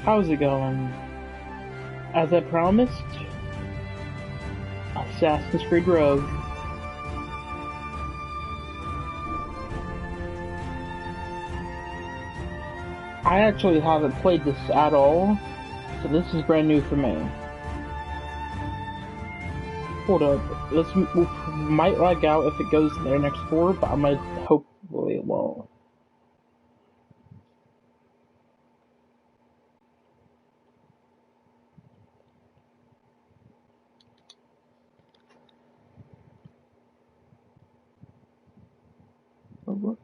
How's it going? As I promised, Assassin's Creed Rogue. I actually haven't played this at all, so this is brand new for me. Hold up, we might lag out if it goes there next door, but I might hopefully it won't. What?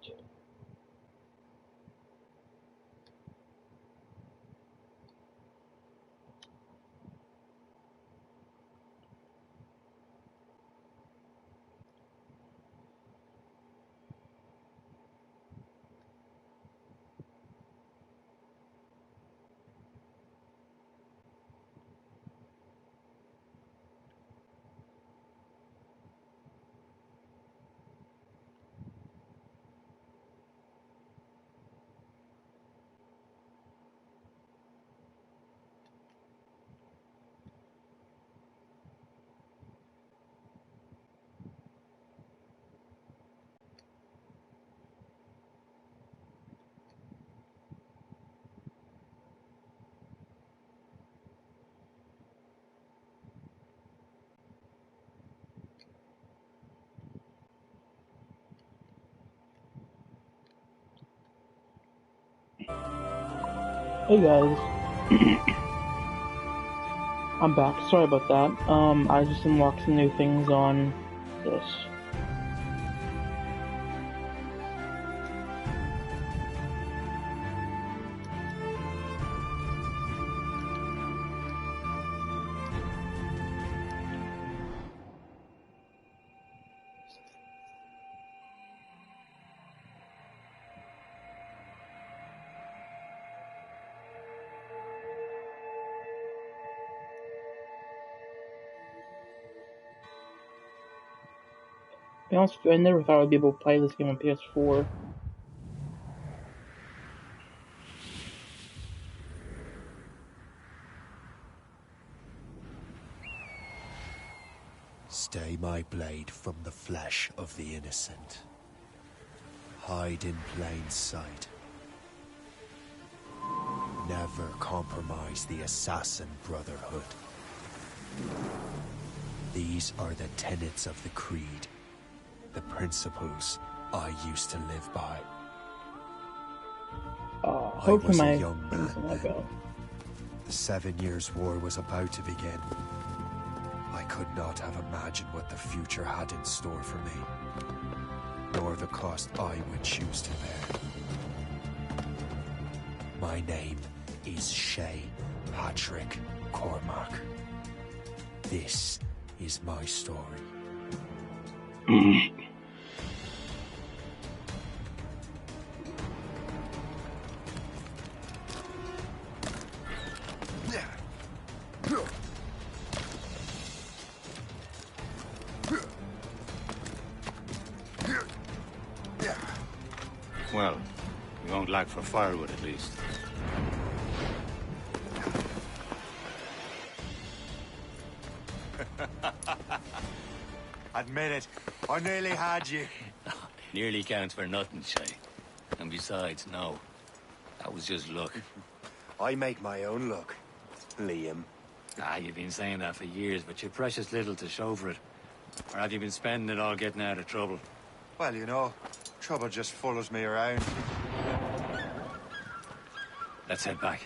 Hey guys, I'm back. Sorry about that. I just unlocked some new things on this. To be honest with you, I never thought I'd be able to play this game on PS4. Stay my blade from the flesh of the innocent. Hide in plain sight. Never compromise the Assassin Brotherhood. These are the tenets of the Creed, the principles I used to live by. I was a young man then. The 7 Years' War was about to begin. I could not have imagined what the future had in store for me, nor the cost I would choose to bear. My name is Shay Patrick Cormac. This is my story. Well, we won't lack for firewood at least. Admit it, I nearly had you. Nearly counts for nothing, Shay. And besides, no. That was just luck. I make my own luck, Liam. You've been saying that for years, but you're precious little to show for it. Or have you been spending it all getting out of trouble? Well, you know, trouble just follows me around. Let's head back.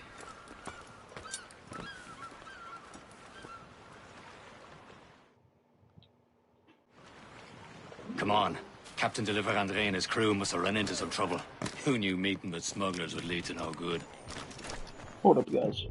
Come on. Captain de Andre and his crew must have run into some trouble. Who knew meeting with smugglers would lead to no good? Hold up, guys.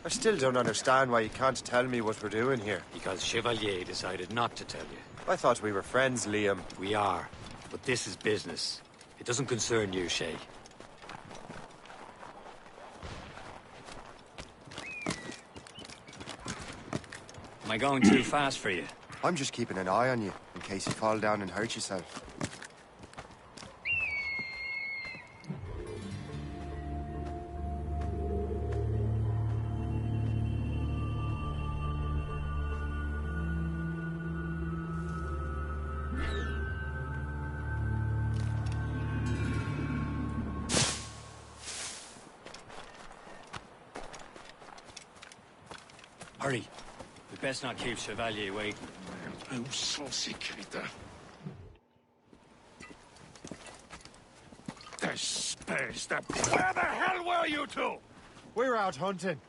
I still don't understand why you can't tell me what we're doing here. Because Chevalier decided not to tell you. I thought we were friends, Liam. We are, but this is business. It doesn't concern you, Shay. Am I going too fast for you? I'm just keeping an eye on you, in case you fall down and hurt yourself. Hurry. We best not keep Chevalier waiting. Oh, saucy creature. The space that... Where the hell were you two? We're out hunting.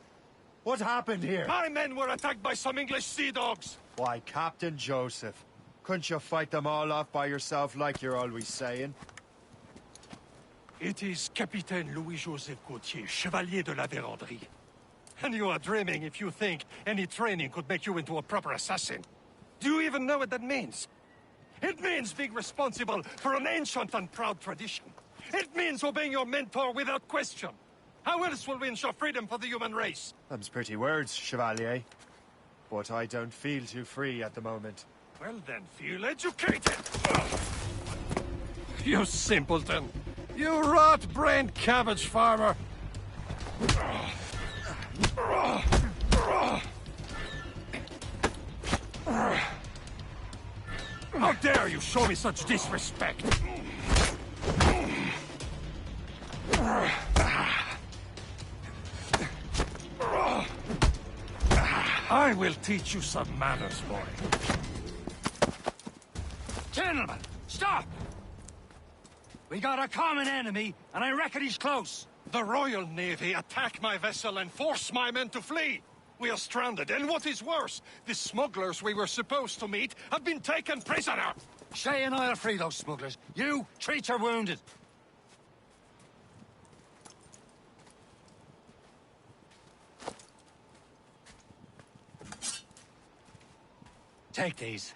What happened here? My men were attacked by some English sea dogs. Why, Captain Joseph. Couldn't you fight them all off by yourself like you're always saying? It is Capitaine Louis-Joseph Gauthier, Chevalier de la Vérendrye. And you are dreaming if you think any training could make you into a proper assassin. Do you even know what that means? It means being responsible for an ancient and proud tradition. It means obeying your mentor without question. How else will we ensure freedom for the human race? Them's pretty words, Chevalier. But I don't feel too free at the moment. Well then, feel educated! You simpleton! You rot-brained cabbage farmer! How dare you show me such disrespect! I will teach you some manners, boy. Gentlemen, stop! We got a common enemy, and I reckon he's close. The Royal Navy attack my vessel and force my men to flee. We are stranded, and what is worse, the smugglers we were supposed to meet have been taken prisoner. Shay and I'll free those smugglers. You, treat your wounded. Take these.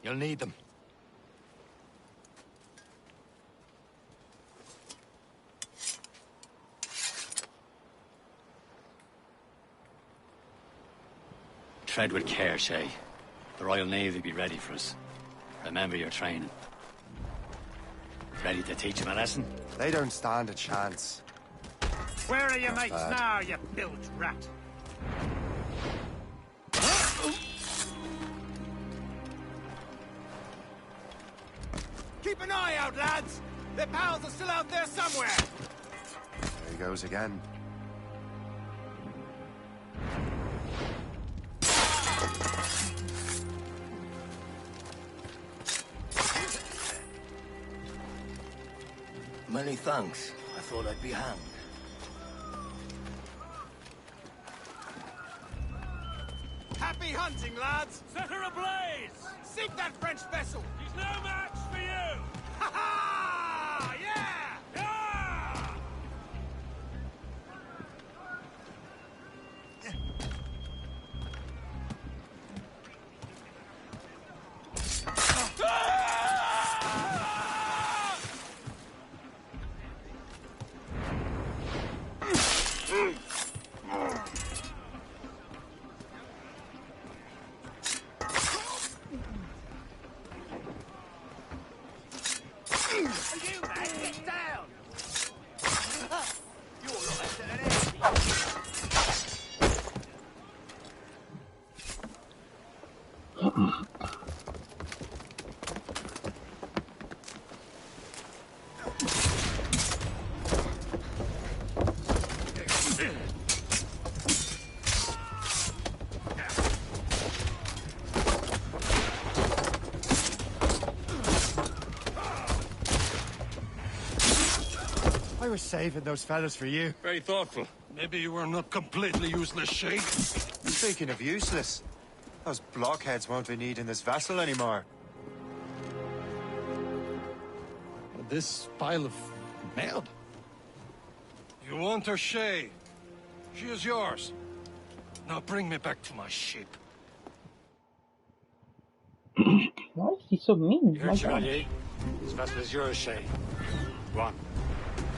You'll need them. Tread with care, Shay. The Royal Navy will be ready for us. Remember your training. Ready to teach them a lesson? They don't stand a chance. Where are your mates now, you bilge rat? Keep an eye out, lads! Their pals are still out there somewhere! There he goes again. Many thanks. I thought I'd be hanged. Happy hunting, lads! Set her ablaze! Sink that French vessel! He's no match for you! Ha ha! Yeah! Yeah! You man, get down! You're not better than anything. I was saving those fellas for you. Very thoughtful. Maybe you were not completely useless, Shay. Speaking of useless, those blockheads won't be needing this vessel anymore. This pile of merde. You want her, Shay. She is yours. Now bring me back to my ship. Why is he so mean? You heard, Chevalier? This vessel is yours, Shay. Go on.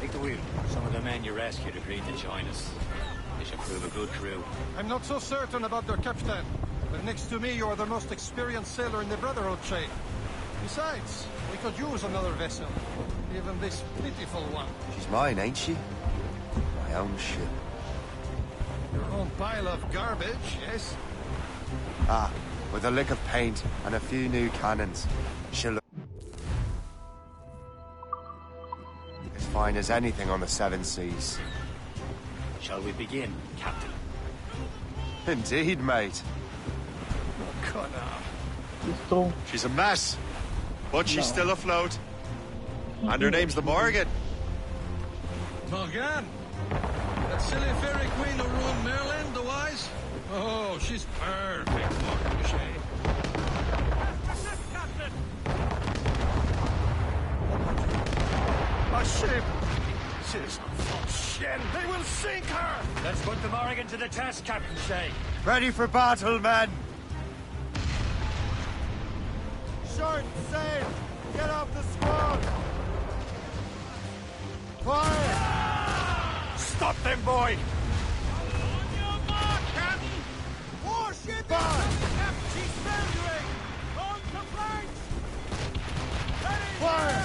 Take the wheel. Some of the men you rescued agreed to join us. They should prove a good crew. I'm not so certain about their captain. But next to me, you're the most experienced sailor in the Brotherhood, Shay. Besides, we could use another vessel. Even this pitiful one. She's mine, ain't she? My own ship. Your own pile of garbage, yes? Ah, with a lick of paint and a few new cannons. She'll look as fine as anything on the Seven Seas. Shall we begin, Captain? Indeed, mate. He's still... She's a mess, but she's still afloat. And her name's the Morgan. Morgan? That silly fairy queen who ruined Merlin, the wise? Oh, she's perfect, Morgan Shay. Captain! My ship! She's full shit! They will sink her! Let's put the Morrigan to the test, Captain Shay. Ready for battle, men! Short sail! Get off the squad! Fire! Stop them, boy! On your mark, Captain! Warship! Fire! Captain, she's foundering! On to flanks! Ready! Fire!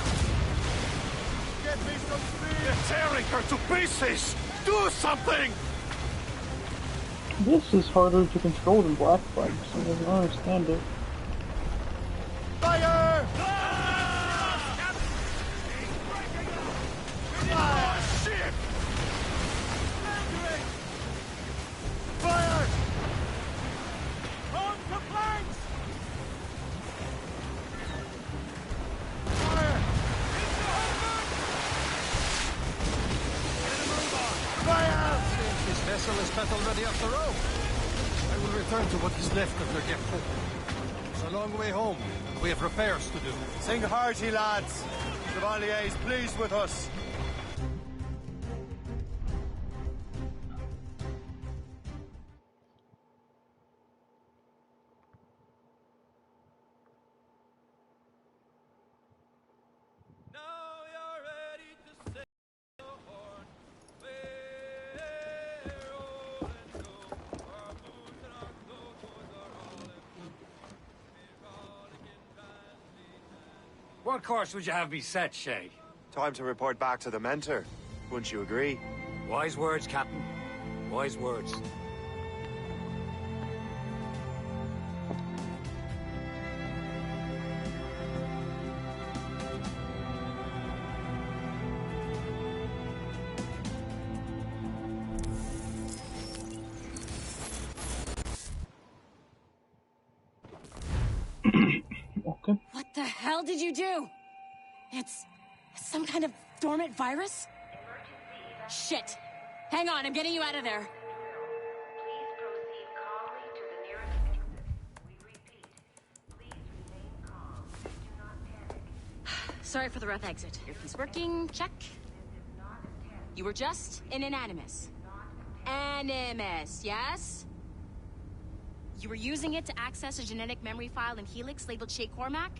Get me some speed! They're tearing her to pieces! Do something! This is harder to control than Black Flag, so I don't understand it. Fire! Ship! Fire! On to flanks! Fire! Fire! Seems this vessel is battle ready after all. I will return to what is left of your depot. It's a long way home. We have repairs to do. Sing hearty, lads. Chevalier is pleased with us. What course would you have me set, Shay? Time to report back to the mentor. Wouldn't you agree? Wise words, Captain. Wise words. Okay. What the hell did you do? It's some kind of dormant virus? Shit. Hang on, I'm getting you out of there. Please proceed calmly to the nearest. We repeat, please remain calm. Do not panic. Sorry for the rough exit. Earpiece working, check. This is not a test. You were just in an Animus. Animus, yes? You were using it to access a genetic memory file in Helix labeled Shay Cormac?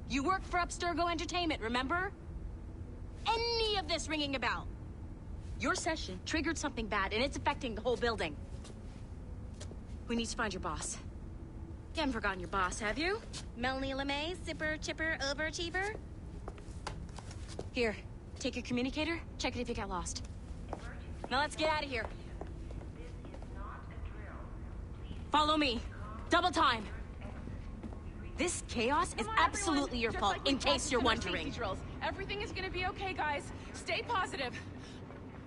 You worked for Abstergo Entertainment, remember? Any of this ringing a bell? Your session triggered something bad, and it's affecting the whole building. We need to find your boss. You haven't forgotten your boss, have you? Melanie LeMay, zipper, chipper, overachiever? Here, take your communicator, check it if you got lost. Now let's get out of here. This is not a drill. Please Follow me. Double time. This chaos is absolutely your fault, in case you're wondering. Drills. Everything is gonna be okay, guys. Stay positive.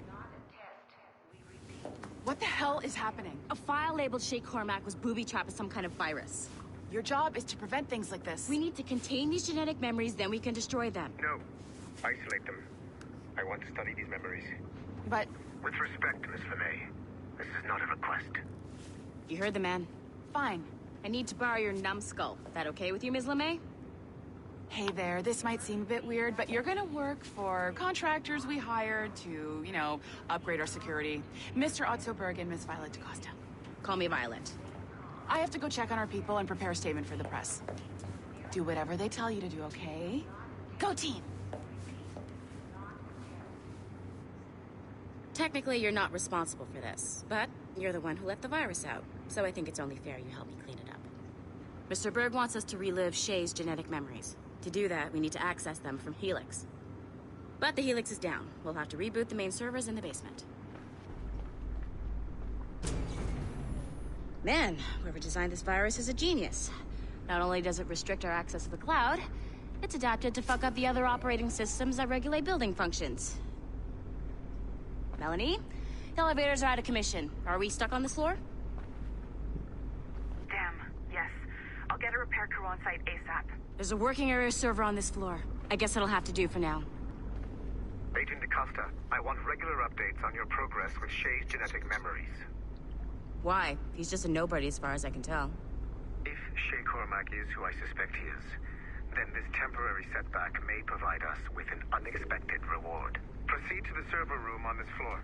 not a test. We repeat. What the hell is happening? A file labeled Shay Cormac was booby-trapped with some kind of virus. Your job is to prevent things like this. We need to contain these genetic memories, then we can destroy them. No. Isolate them. I want to study these memories. But With respect, Miss LeMay, this is not a request. You heard the man. fine. I need to borrow your numbskull. That okay with you, Ms. LeMay? Hey there, this might seem a bit weird, but you're gonna work for contractors we hired to, upgrade our security. Mr. Otto Berg and Miss Violet DaCosta. call me Violet. I have to go check on our people and prepare a statement for the press. Do whatever they tell you to do, okay? Go team! Technically, you're not responsible for this, but you're the one who let the virus out, so I think it's only fair you help me clean it up. Mr. Berg wants us to relive Shay's genetic memories. To do that, we need to access them from Helix. But the Helix is down. We'll have to reboot the main servers in the basement. Man, whoever designed this virus is a genius. Not only does it restrict our access to the cloud, it's adapted to fuck up the other operating systems that regulate building functions. Melanie? The elevators are out of commission. Are we stuck on this floor? Damn, yes. I'll get a repair crew on site ASAP. There's a working area server on this floor. I guess it'll have to do for now. Agent DaCosta, I want regular updates on your progress with Shay's genetic memories. Why? He's just a nobody as far as I can tell. If Shay Cormac is who I suspect he is, then this temporary setback may provide us with an unexpected reward. Proceed to the server room on this floor.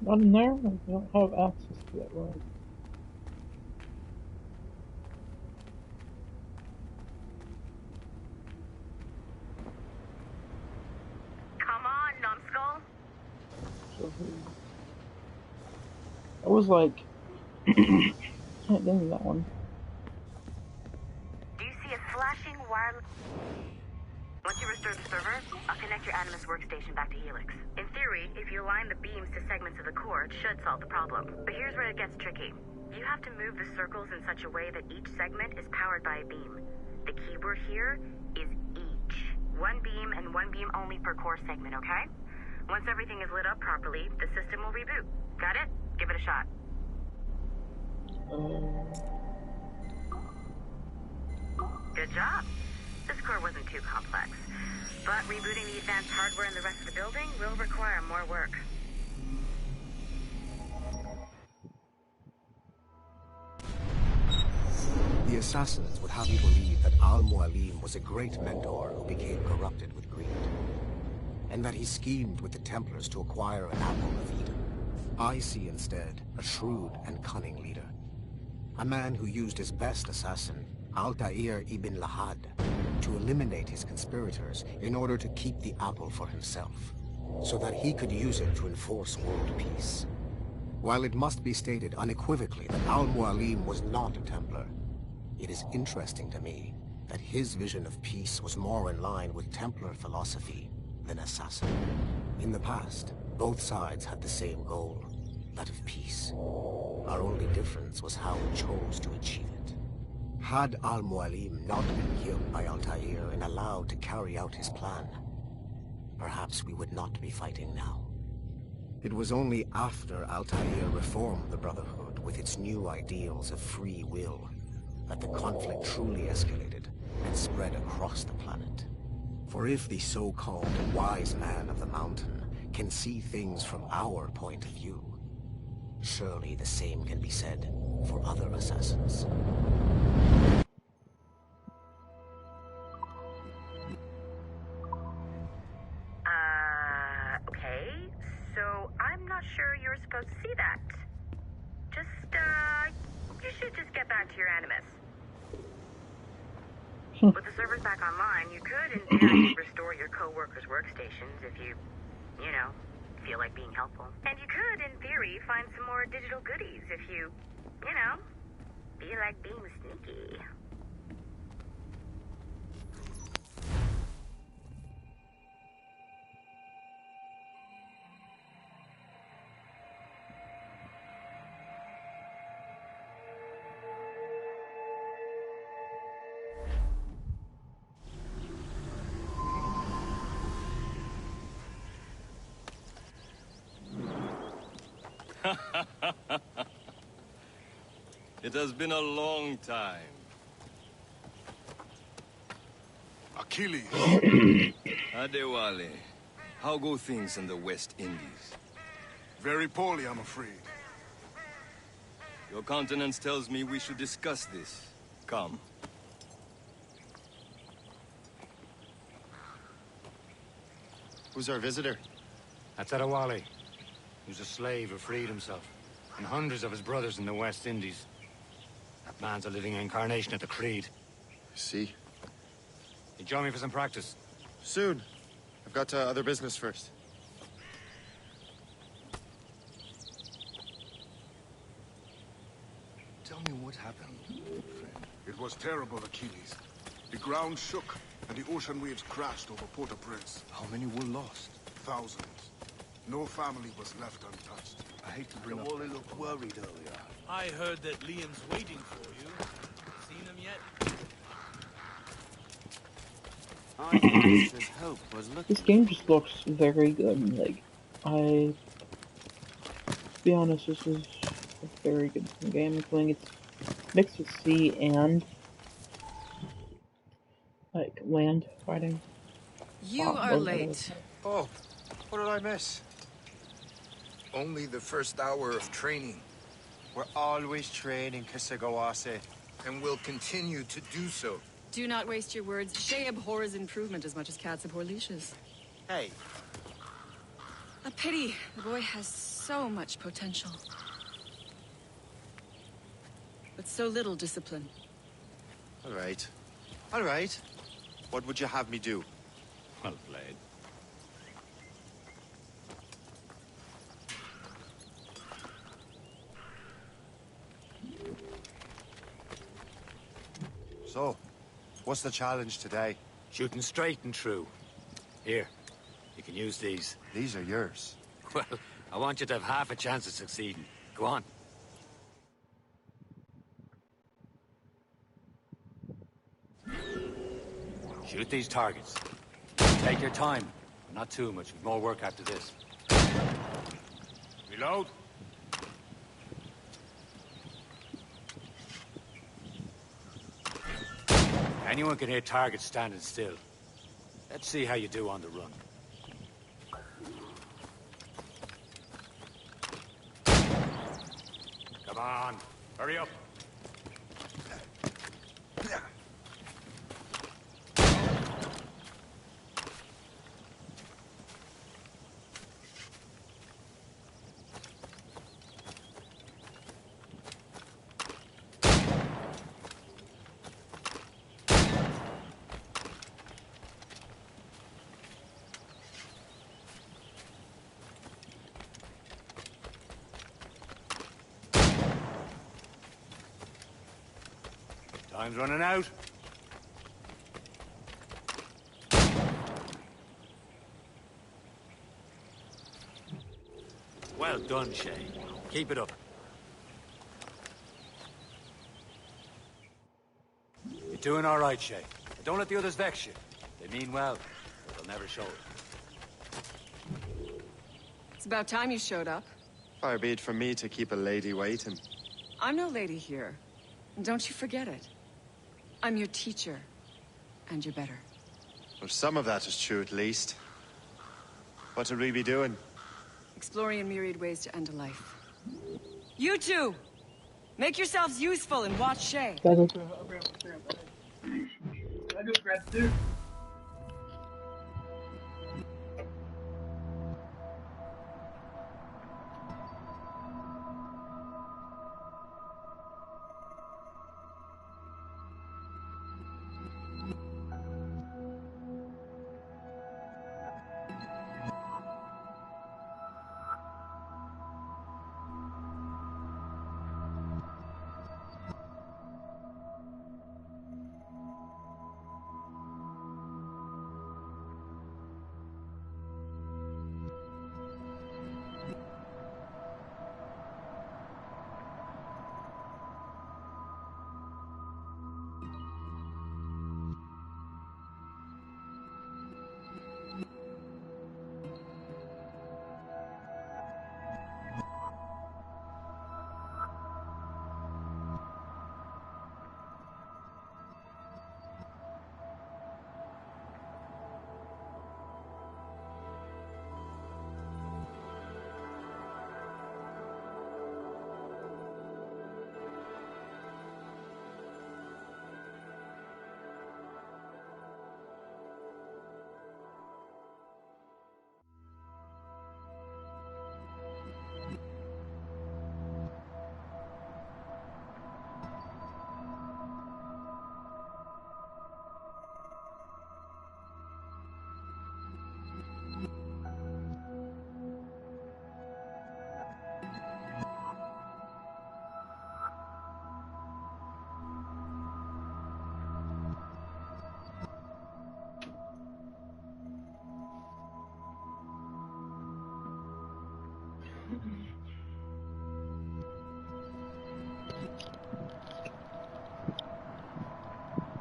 Not in there? I don't have access to that room. Come on, numbskull. I was like, can't get into that one. Do you see a flashing wireless... Once you restore the server, I'll connect your Animus workstation back to Helix. In theory, if you align the beams to segments of the core, it should solve the problem. But here's where it gets tricky. You have to move the circles in such a way that each segment is powered by a beam. The keyword here is each. One beam and one beam only per core segment, okay? Once everything is lit up properly, the system will reboot. Got it? Give it a shot. Good job. This core wasn't too complex, but rebooting the advanced hardware in the rest of the building will require more work. The assassins would have you believe that Al-Mualim was a great mentor who became corrupted with greed, and that he schemed with the Templars to acquire an apple of Eden. I see instead a shrewd and cunning leader, a man who used his best assassin, Altair ibn Lahad, to eliminate his conspirators in order to keep the apple for himself, so that he could use it to enforce world peace. While it must be stated unequivocally that Al-Mualim was not a Templar, it is interesting to me that his vision of peace was more in line with Templar philosophy than assassin. In the past, both sides had the same goal, that of peace. Our only difference was how we chose to achieve it. Had Al-Mualim not been killed by Altair and allowed to carry out his plan, perhaps we would not be fighting now. It was only after Altair reformed the Brotherhood with its new ideals of free will that the conflict truly escalated and spread across the planet. For if the so-called wise man of the mountain can see things from our point of view, surely the same can be said for other assassins. Okay, so I'm not sure you're supposed to see that. You should just get back to your Animus. With the servers back online, you could, in theory, restore your co-workers' workstations if you feel like being helpful. And you could, in theory, find some more digital goodies if you feel like being sneaky. It has been a long time. A Achilles. Adewale, how go things in the West Indies? Very poorly, I'm afraid. Your countenance tells me we should discuss this. Come. Who's our visitor? That's Adewale. He was a slave who freed himself, and hundreds of his brothers in the West Indies. That man's a living incarnation of the Creed. I see. You join me for some practice? Soon. I've got other business first. Tell me what happened, friend. It was terrible, Achilles. The ground shook, and the ocean waves crashed over Port-au-Prince. How many were lost? Thousands. No family was left untouched. I hate to bring Adewale looked worried earlier. I heard that Liam's waiting for you. Seen him yet? This game just looks very good. Like, to be honest, this is a very good game. Playing it's mixed with sea and like land fighting. You are late. Oh, what did I miss? Only the first hour of training. We're always training, Kisagawase. And will continue to do so. Do not waste your words. Shay abhors improvement as much as cats abhor leashes. Hey. A pity. The boy has so much potential. But so little discipline. All right. All right. What would you have me do? Well played. So, what's the challenge today? Shooting straight and true. Here, you can use these. These are yours. Well, I want you to have half a chance of succeeding. Go on. Shoot these targets. Take your time. Not too much. We've more work after this. Reload. Anyone can hit targets standing still. Let's see how you do on the run. Come on, hurry up. Time's running out. Well done, Shay. Keep it up. You're doing all right, Shay. Don't let the others vex you. They mean well, but they'll never show it. It's about time you showed up. Far be it from me to keep a lady waiting. I'm no lady here. And don't you forget it. I'm your teacher. And you're better. Well, some of that is true, at least. What would we be doing? Exploring a myriad ways to end a life. You two! Make yourselves useful and watch Shay.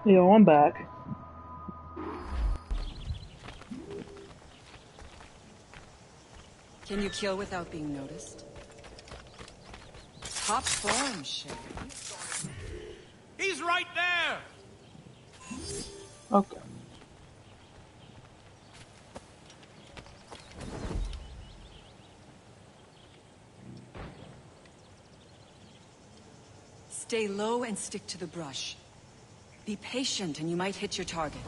Yo, I'm back. Can you kill without being noticed? Top form, Shay. He's right there! Okay. Stay low and stick to the brush. Be patient and you might hit your target.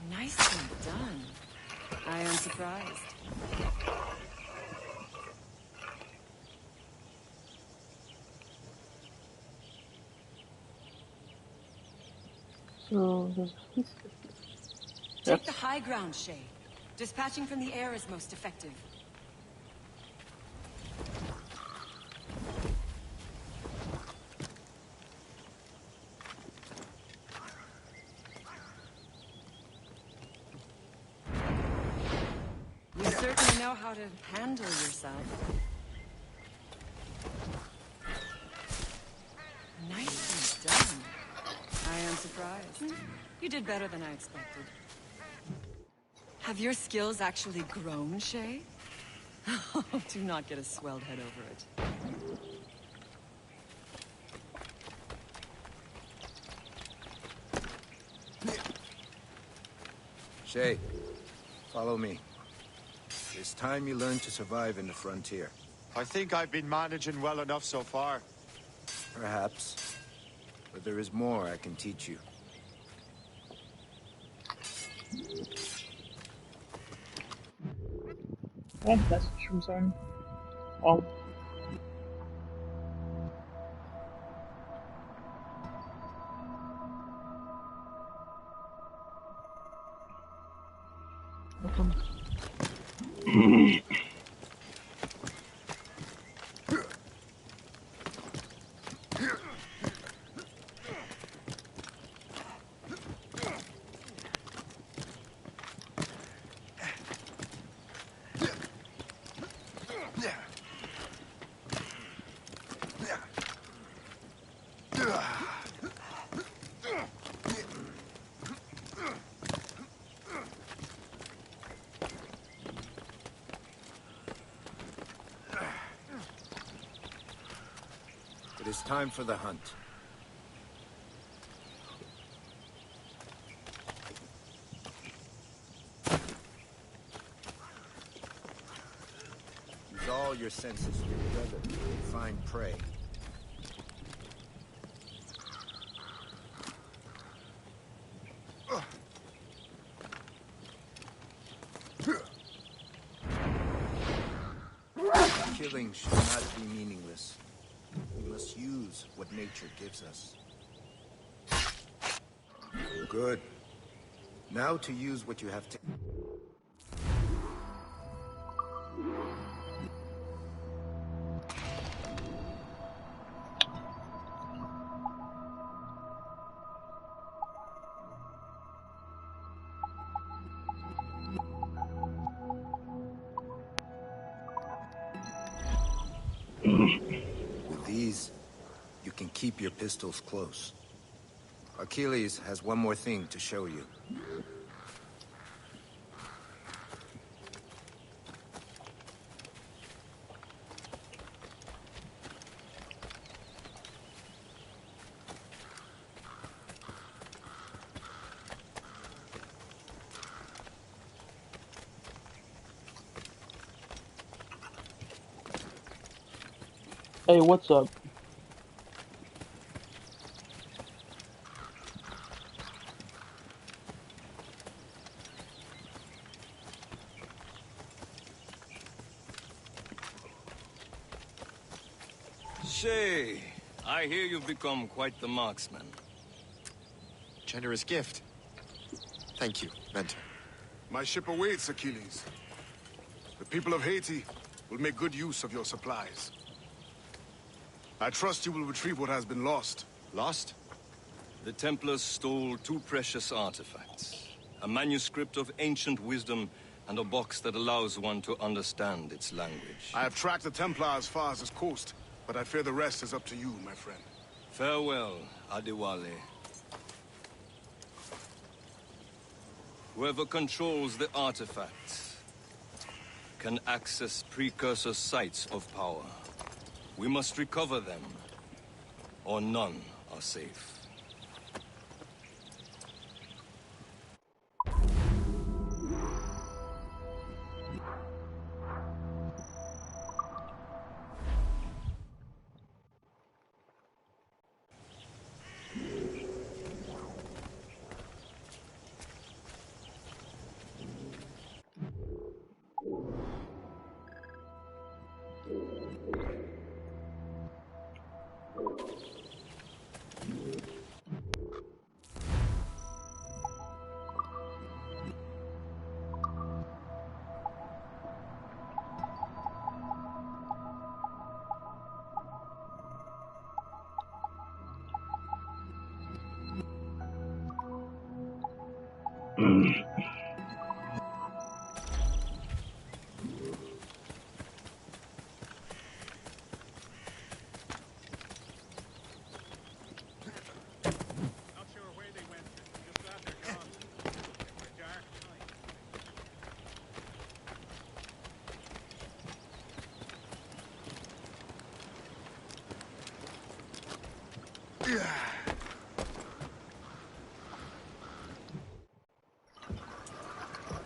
Nicely done. I am surprised. So, Take the high ground, Shay. Dispatching from the air is most effective. You certainly know how to handle yourself. Nicely done. I am surprised. You did better than I expected. Have your skills actually grown, Shay? Oh, do not get a swelled head over it. Shay, follow me. It's time you learn to survive in the frontier. I think I've been managing well enough so far. Perhaps. But there is more I can teach you. Oh, message from someone. Oh. It is time for the hunt. Use all your senses together to find prey. Killing should not be meaningless. We must use what nature gives us. Good. Now to use what you have to... With these, you can keep your pistols close. Achilles has one more thing to show you. Hey, what's up? Shay, I hear you've become quite the marksman. Generous gift. Thank you, Mentor. My ship awaits, Achilles. The people of Haiti will make good use of your supplies. I trust you will retrieve what has been lost. Lost? The Templars stole 2 precious artifacts. A manuscript of ancient wisdom and a box that allows one to understand its language. I have tracked the Templar as far as this coast, but I fear the rest is up to you, my friend. Farewell, Adewale. Whoever controls the artifacts can access precursor sites of power. We must recover them, or none are safe.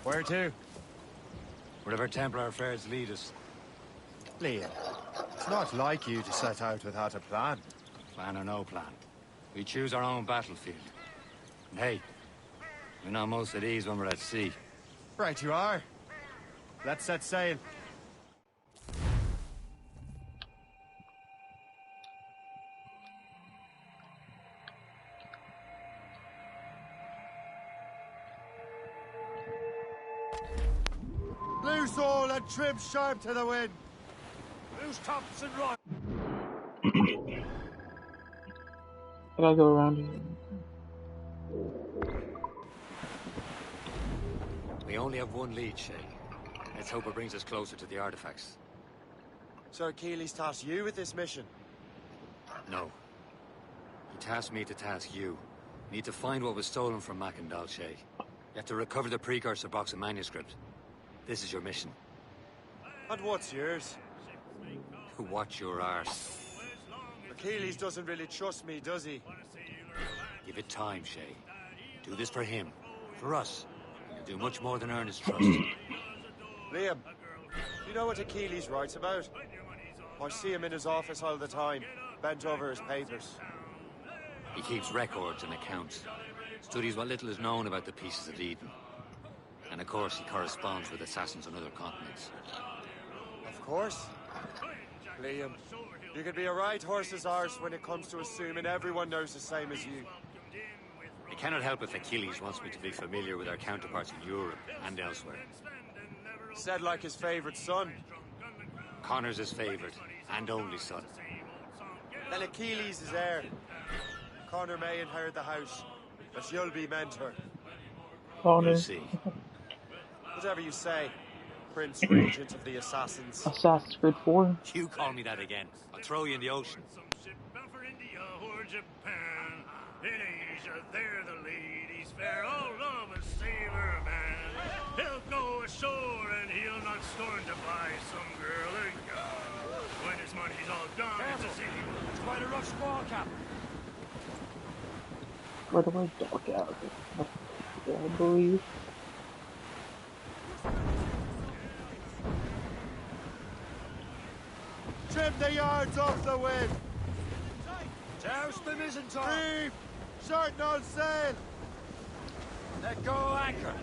Where to? Wherever Templar affairs lead us. Liam, it's not like you to set out without a plan. Plan or no plan. We choose our own battlefield. And hey, we know most of these when we're at sea. Right you are. Let's set sail. Loose all and trim sharp to the wind. Loose tops and run. I gotta go around here. We only have one lead, Shay. Let's hope it brings us closer to the artifacts. Sir Keeley's tasked you with this mission. No. He tasked me to task you. We need to find what was stolen from Macandal, Shay. You have to recover the precursor box and manuscript. This is your mission. And what's yours? To watch your arse. Achilles doesn't really trust me, does he? Give it time, Shay. Do this for him. For us. You'll do much more than earn his trust. Liam, you know what Achilles writes about? I see him in his office all the time, bent over his papers. He keeps records and accounts. Studies what little is known about the Pieces of Eden. And of course, he corresponds with assassins on other continents. Of course. Liam, you could be a right horse's arse when it comes to assuming everyone knows the same as you. I cannot help if Achilles wants me to be familiar with our counterparts in Europe and elsewhere. Said like his favorite son. Connor's his favorite, and only son. Then Achilles is heir. Connor may inherit the house, but you'll be mentor. Connor. We'll see. Whatever you say, Prince Regent of the Assassins. Assassin's Creed 4. You call me that again. I'll throw you in the ocean. For India or Japan. In Asia, they're the ladies fair. All of a sailor man. He'll go ashore and he'll not scorn to buy some girl a gun. When his money's all gone, it's a city. It's quite a rough squall, Captain. Where do I dock out? I believe. Trim the yards off the wind! Douse the mizzen-top! Reef! Shorten all sail! Let go anchor!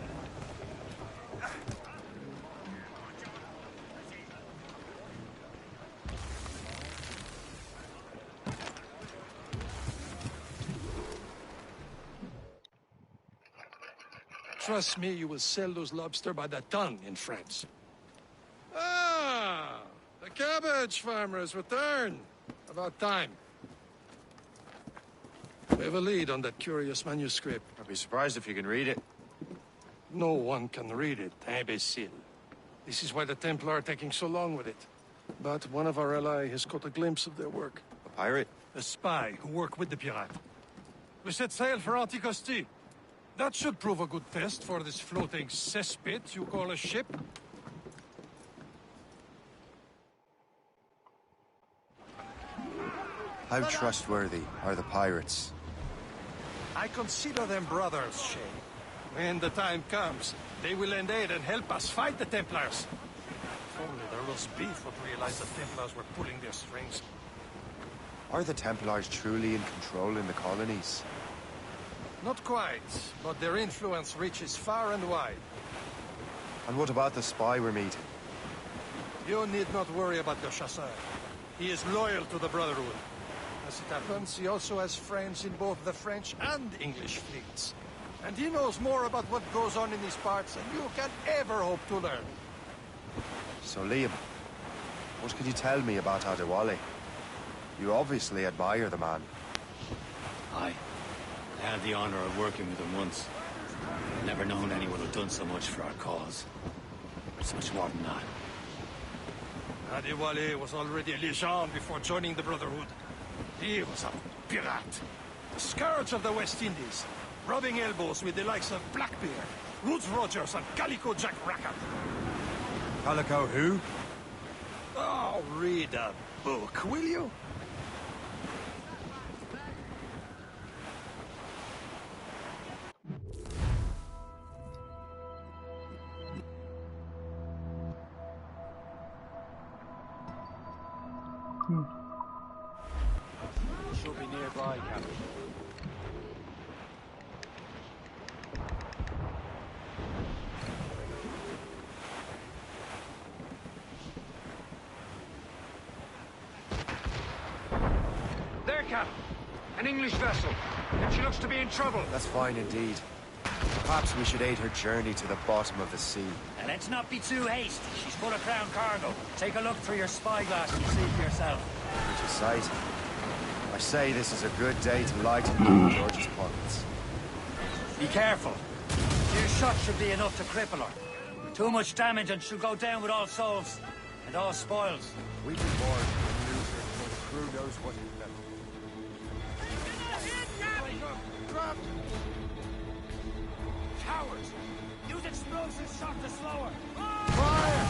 Trust me, you will sell those lobster by the ton in France. Ah! The cabbage farmers return. About time. have a lead on that curious manuscript. I'd be surprised if you can read it. No one can read it, imbecile. This is why the Templar are taking so long with it. But one of our allies has caught a glimpse of their work. A pirate? A spy who worked with the pirate. We set sail for Anticosti. That should prove a good test for this floating cesspit you call a ship. How trustworthy are the pirates? I consider them brothers, Shay. When the time comes, they will lend aid and help us fight the Templars. If only the roast beef would realize the Templars were pulling their strings. Are the Templars truly in control in the colonies? Not quite, but their influence reaches far and wide. And what about the spy we're meeting? You need not worry about the chasseur. He is loyal to the Brotherhood. As it happens, he also has friends in both the French and English fleets. And he knows more about what goes on in these parts than you can ever hope to learn. So Liam, what could you tell me about Adewale? You obviously admire the man. Aye. I had the honor of working with him once. Never known anyone who'd done so much for our cause. It's much more than that. Adewale was already a legend before joining the Brotherhood. He was a pirate. The scourge of the West Indies. Rubbing elbows with the likes of Blackbeard, Woodes Rogers, and Calico Jack Rackham. Calico who? Oh, read a book, will you? She'll be nearby, Captain. There, Captain. An English vessel. And she looks to be in trouble. That's fine indeed. Perhaps we should aid her journey to the bottom of the sea. And let's not be too hasty. She's full of crown cargo. Take a look through your spyglass and see for yourself. Pretty sight. I say this is a good day to lighten King George's pockets. Be careful. Your shot should be enough to cripple her. Too much damage and she'll go down with all souls. And all spoils. We can board and lose her before the crew knows what hit them. Cowards! Use explosive shot to slow her! Fire!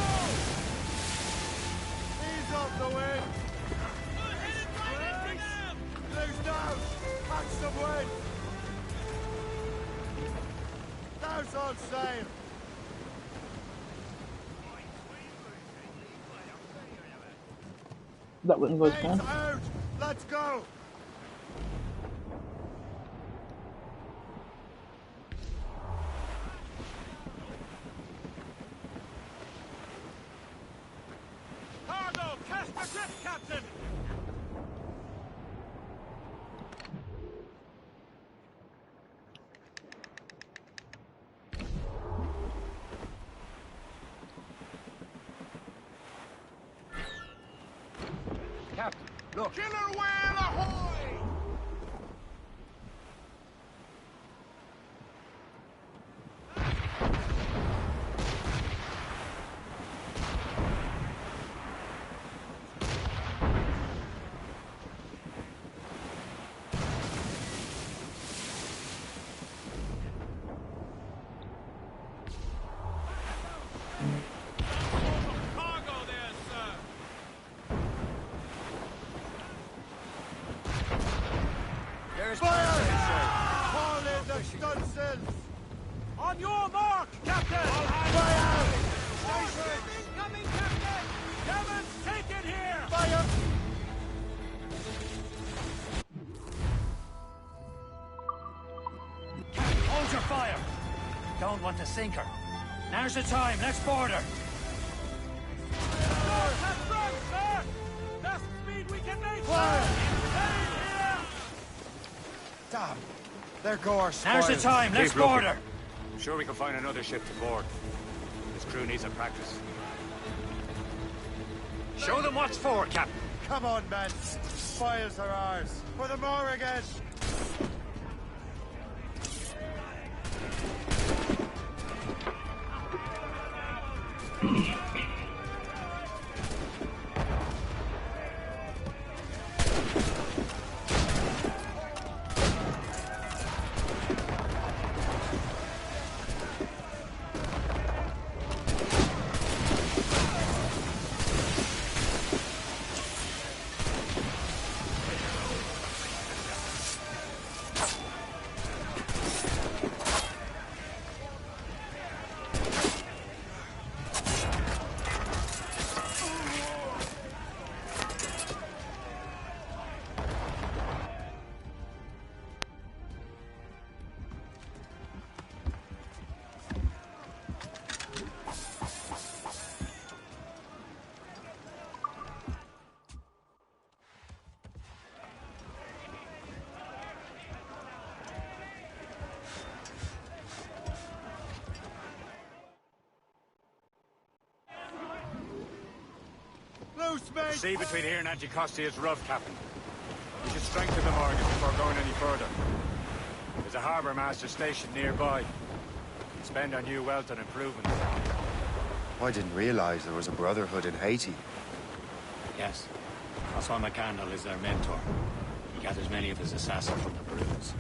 Ease off the wind! Lose nose! Catch some wind! Nose on sail! That wouldn't go down. Out! Let's go! Cargo! Cast adrift, Captain! Captain, look. Killer whale ahoy! Cargo there, sir! There's Fire! Call in the stunsails! On your mark, Captain! Fire! Coming, Captain! Devons, take it here! Fire! Hold your fire! Don't want to sink her. Now's the time, let's board her! That's right, sir! Best speed we can make! Fire! Heading here! Damn! There go our Now's the spoils. time, let's Keep looking. board her! I'm sure we can find another ship to board. This crew needs a practice. Show them what's for, Captain. Come on, men! Spoils are ours! For the Morrigan! mate! The sea between here and Anticosti is rough, Captain. We should strengthen the Morgan before going any further. There's a harbour master station nearby. Spend on new wealth and improvements. I didn't realize there was a brotherhood in Haiti. Yes. Osman McCandle is their mentor. He gathers many of his assassins from the Bruins.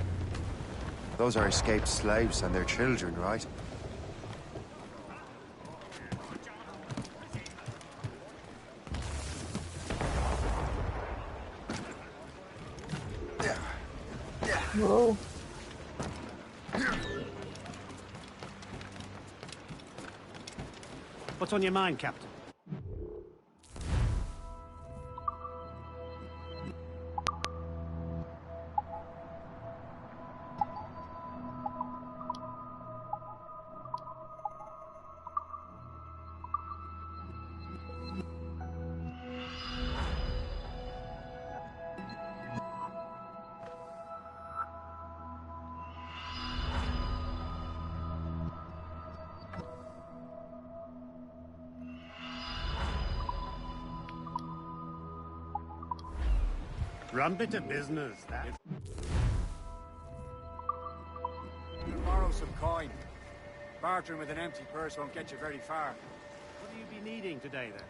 Those are escaped slaves and their children, right? Whoa. What's on your mind, Captain? Rum bit of business, that. Borrow some coin. Bartering with an empty purse won't get you very far. What will you be needing today, then?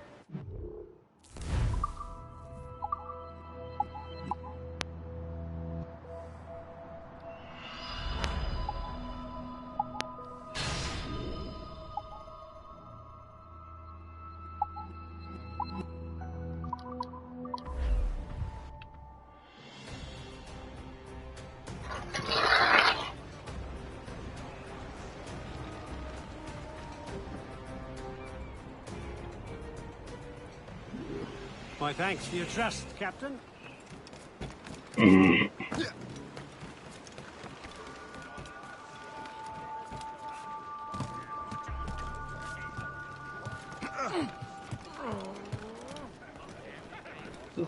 My thanks for your trust, Captain. Is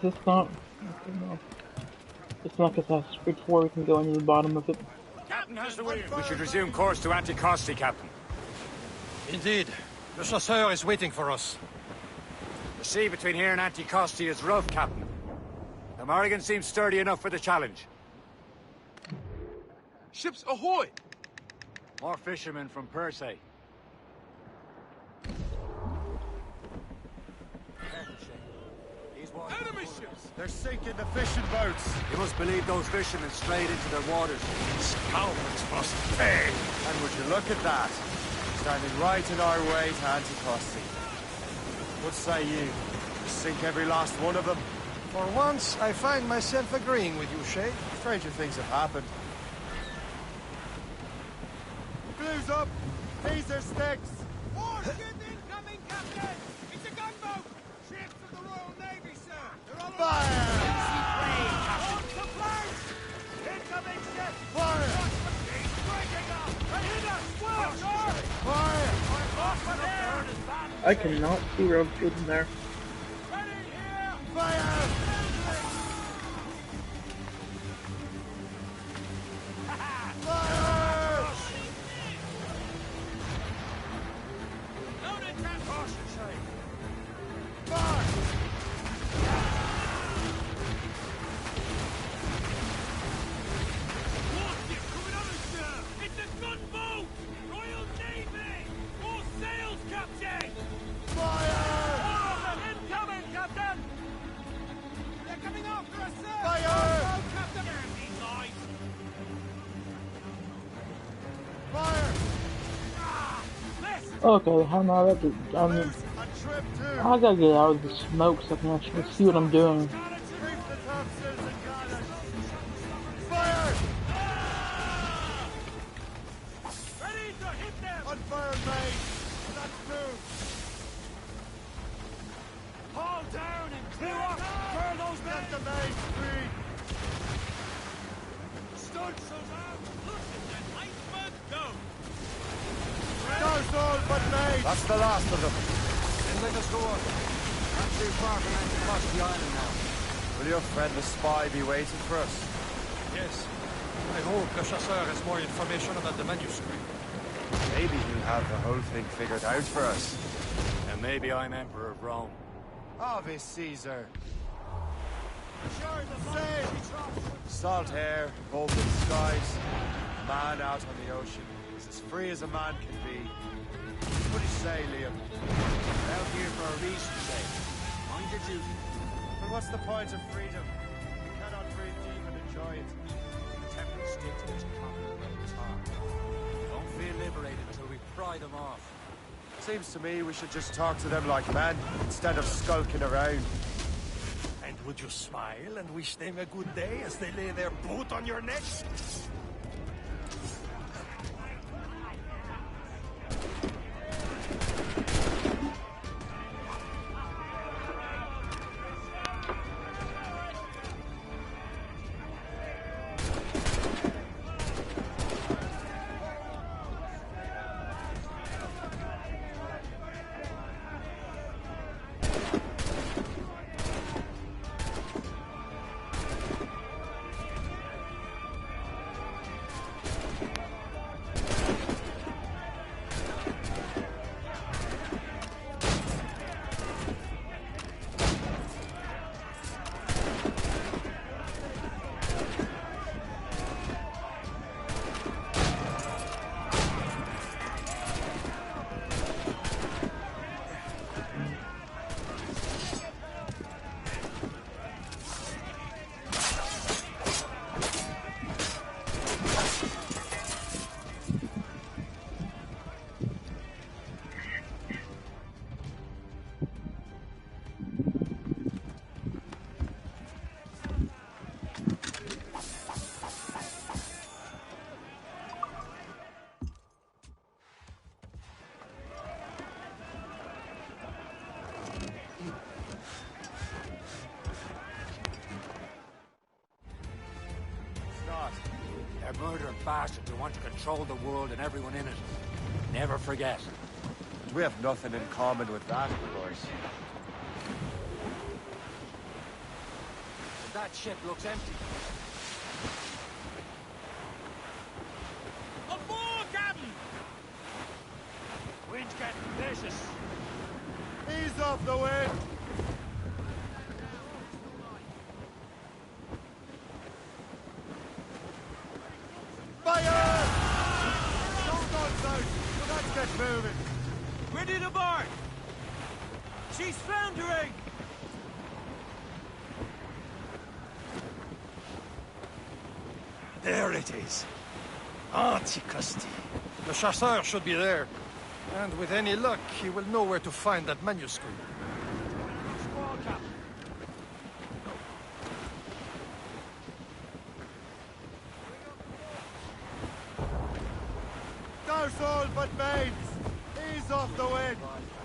this not? No. It's not Assassin's Creed 4, we can go into the bottom of it. Captain has the wheel. We should resume course to Anticosti, Captain. Indeed. Le Chasseur is waiting for us. The sea between here and Anticosti is rough, Captain. The Morrigan seems sturdy enough for the challenge. Ships ahoy! More fishermen from Persay. Enemy ships! They're sinking the fishing boats! You must believe those fishermen strayed into their waters. Scoundrels must pay! And would you look at that? Standing right in our way to Anticosti. What say you? Sink every last one of them? For once, I find myself agreeing with you, Shay. Stranger things have happened. Blues up! These are sticks! More ship incoming, Captain! It's a gunboat! Ships of the Royal Navy, sir! They're on Fire! On the flanks! Incoming ship! Fire! He's breaking up! They hit us! Well, sir! Fire! Off with them! I cannot see real good in there. Fire! Okay, how now that I gotta get out of the smoke so I can actually see what I'm doing. Fire! Ready to hit them! On fire, mate! That's two! Haul down and clear up! Burn those men! Get the main free! Stood so down! Look at that iceberg go! Those all but made! That's the last of them. Then let us go on. Not too far from Anticosti Island now. Will your friend the spy be waiting for us? Yes. I hope Le Chasseur has more information about the manuscript. Maybe he'll have the whole thing figured out for us. And maybe I'm Emperor of Rome. Ave Caesar. Salt air, open skies, a man out on the ocean. He's as free as a man can be. What do you say, Liam? We're out here for a reason, Shay. Mind your duty. But what's the point of freedom? You cannot breathe deep and enjoy it. The Templars stick to this common it's hard. Don't feel liberated until we pry them off. Seems to me we should just talk to them like men, instead of skulking around. And would you smile and wish them a good day as they lay their boot on your neck? They're murdering bastards who want to control the world and everyone in it. Never forget. We have nothing in common with that, of course. That ship looks empty. Aboard, Captain! Wind's getting vicious. Ease off the wind! Fire! Don't go south! Let's get moving! Ready to board! She's foundering! There it is. Antiquity. The chasseur should be there. And with any luck, he will know where to find that manuscript. Squall, Captain. Douse all but mains! Ease off the wind!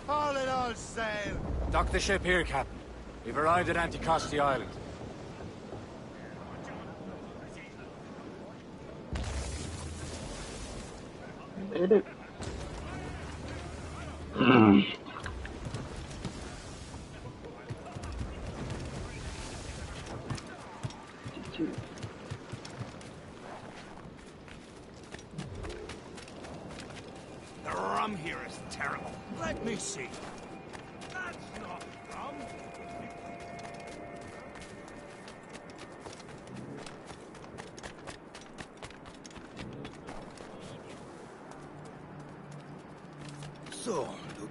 Haul it all sail! Dock the ship here, Captain. We've arrived at Anticosti Island. Did it? The rum here is terrible. Let me see. That's not rum. So, look.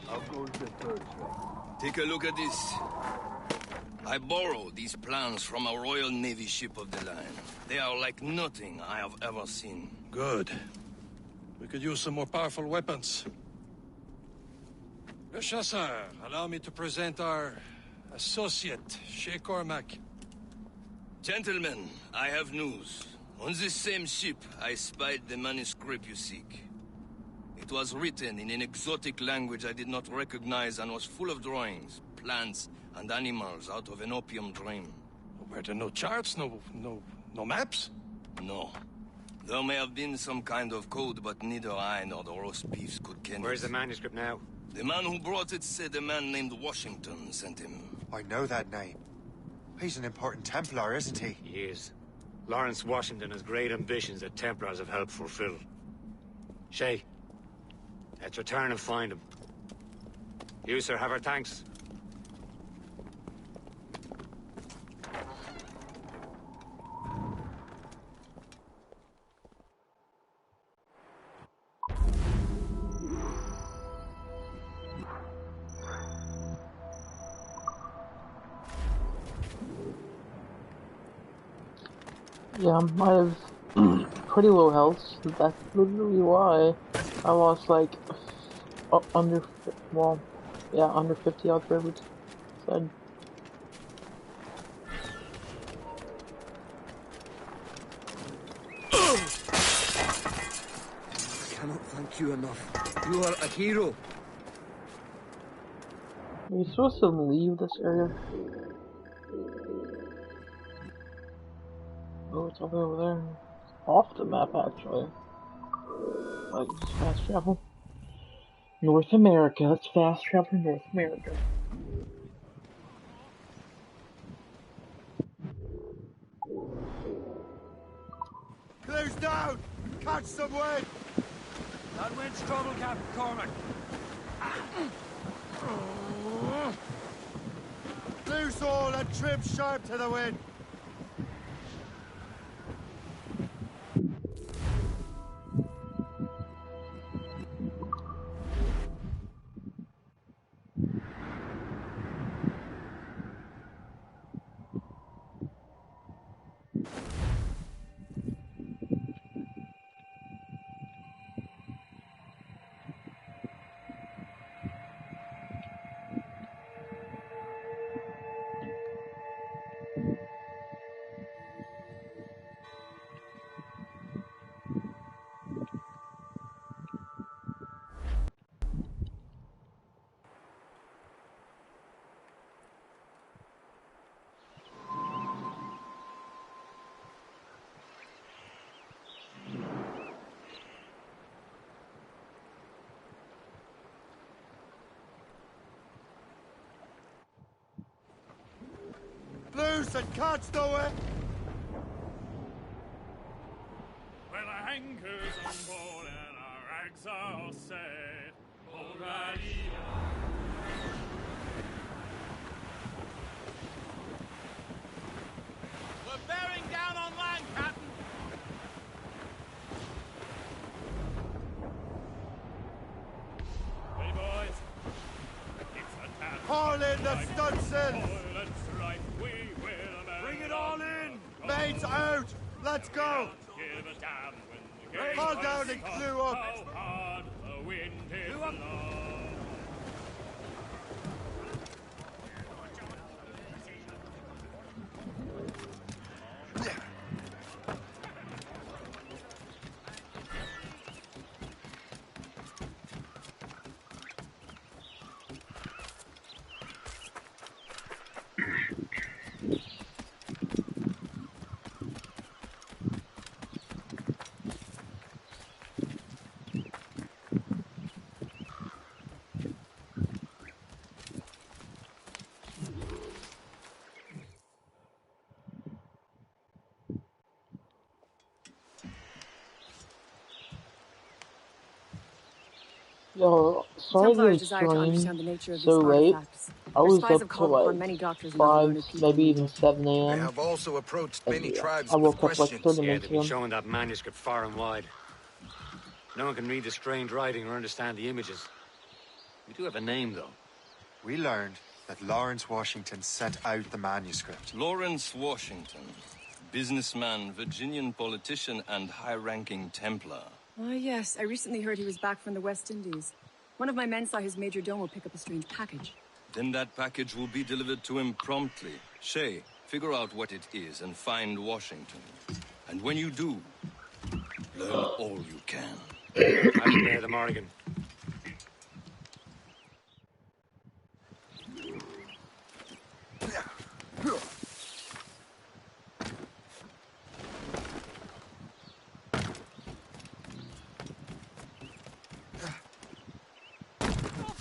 I'll go to the third Take a look at this. I borrowed these plans from a Royal Navy ship of the line. They are like nothing I have ever seen. Good. We could use some more powerful weapons. Le Chasseur, allow me to present our associate, Shay Cormac. Gentlemen, I have news. On this same ship, I spied the manuscript you seek. It was written in an exotic language I did not recognize and was full of drawings, plants, and animals out of an opium dream. Were there no charts, no maps? No. There may have been some kind of code, but neither I nor the roast beefs could ken it. Where's the manuscript now? The man who brought it said a man named Washington sent him. I know that name. He's an important Templar, isn't he? He is. Lawrence Washington has great ambitions that Templars have helped fulfill. Shay, let's return and find him. You, sir, have our thanks. Yeah, I have pretty low health. So that's literally why I lost like under, well, yeah, under 50 health for every side. I cannot thank you enough. You are a hero. Are you supposed to leave this area? Oh, it's all the way over there. Off the map, actually. Like, just fast travel. North America. Let's fast travel to North America. Clear's down! Catch some wind! That wind's trouble, Captain Cormac. Loose all and trim sharp to the wind! Loose and catch the wind! Well, our anchor's on board and our rags are all set. Alrighty. We're bearing down on land, Captain. Hey, boys. It's a task. Haul in the stunsails! That's right, we will Bring it all in! Mates out! Let's go! give a damn when the game Haul down and clew up! How hard the wind is blowing. Yo, sorry Templars to desire to stream understand the nature of so these late. artifacts. I Their was spies up have to called upon like many doctors and 5, learned people maybe in even 7 They a.m. have also approached many tribes I with woke up like questions. 30 Yeah, minutes they've been ago. showing that manuscript far and wide. No one can read the strange writing or understand the images. We do have a name, though. We learned that Lawrence Washington sent out the manuscript. Lawrence Washington. Businessman, Virginian politician, and high-ranking Templar. Ah, yes. I recently heard he was back from the West Indies. One of my men saw his major domo pick up a strange package. Then that package will be delivered to him promptly. Shay, figure out what it is and find Washington. And when you do, learn all you can. Have it there, the Morrigan.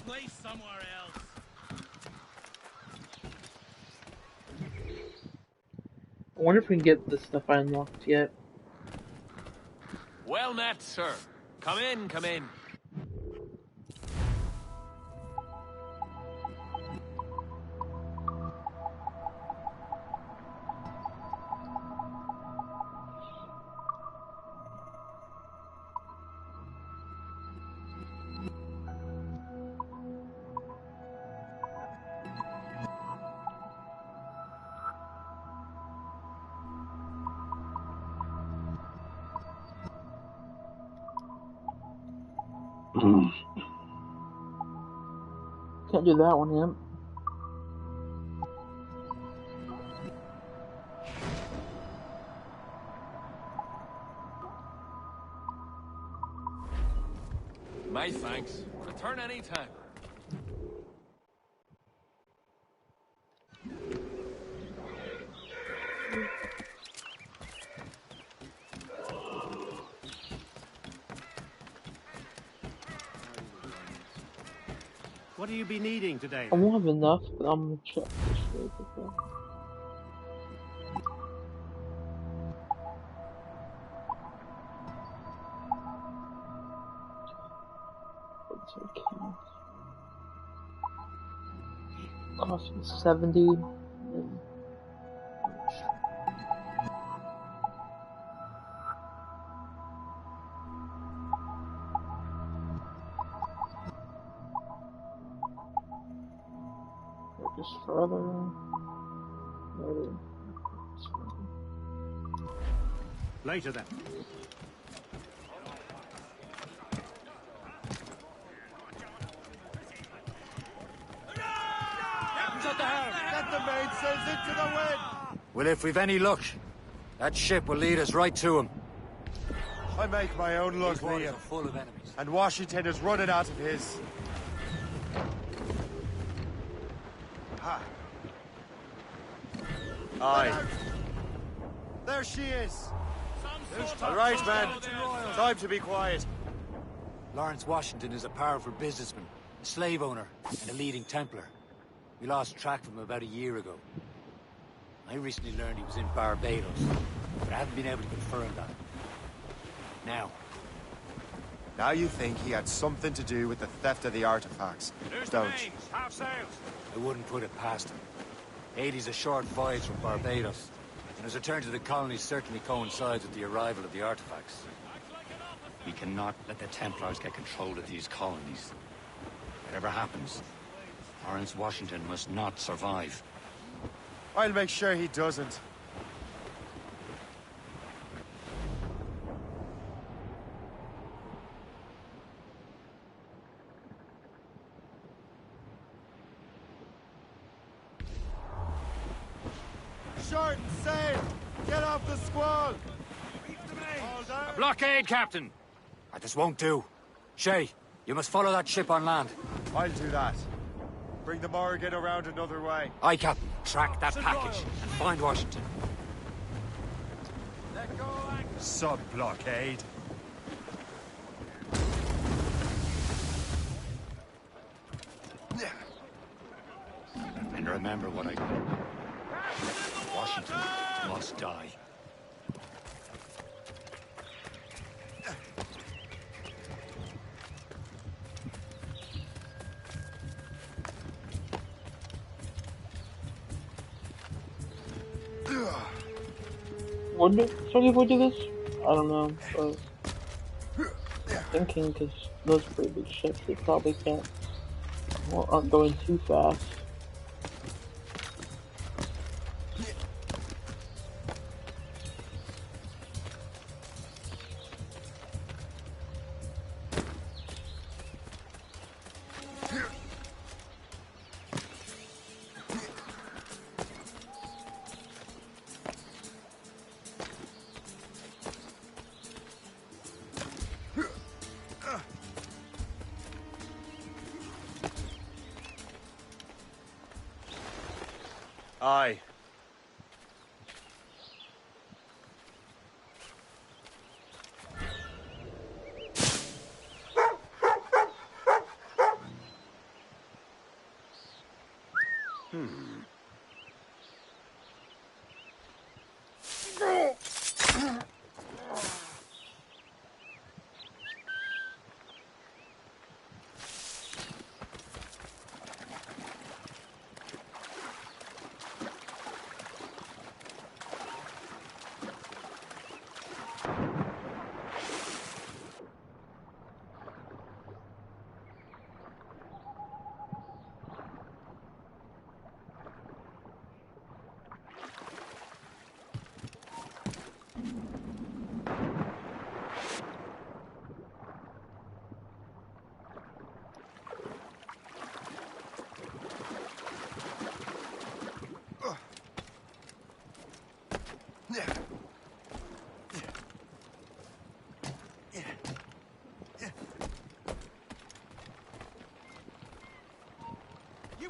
Play somewhere else. I wonder if we can get this stuff unlocked yet. Well met, sir. Come in, come in. Can't do that one yet. My thanks. Return anytime. What do you be needing today? I won't have enough, but I'm gonna check this really quickly. What's our count? Cost me 70. And just further. Later then. Get the mainsails into the wind! Well, if we've any luck, that ship will lead us right to him. I make my own luck, These waters Liam. are full of enemies. And Washington is running out of his. Ha! Aye. There she is. All right, man. Time to be quiet. Lawrence Washington is a powerful businessman, a slave owner, and a leading Templar. We lost track of him about a year ago. I recently learned he was in Barbados, but I haven't been able to confirm that. Now you think he had something to do with the theft of the artifacts, don't you? Half sails. I wouldn't put it past him. Haiti's a short voyage from Barbados, and his return to the colonies certainly coincides with the arrival of the artifacts. We cannot let the Templars get control of these colonies. Whatever happens, Lawrence Washington must not survive. I'll make sure he doesn't. Short and safe! Get off the squall! A blockade, Captain! This won't do. Shay, you must follow that ship on land. I'll do that. Bring the Morrigan around another way. Aye, Captain. Track that package and find Washington. Sub-blockade. And remember what I said. Washington must die. Would some people do this? I don't know, but thinking because those pretty big ships, they probably can't, aren't going too fast. Aye.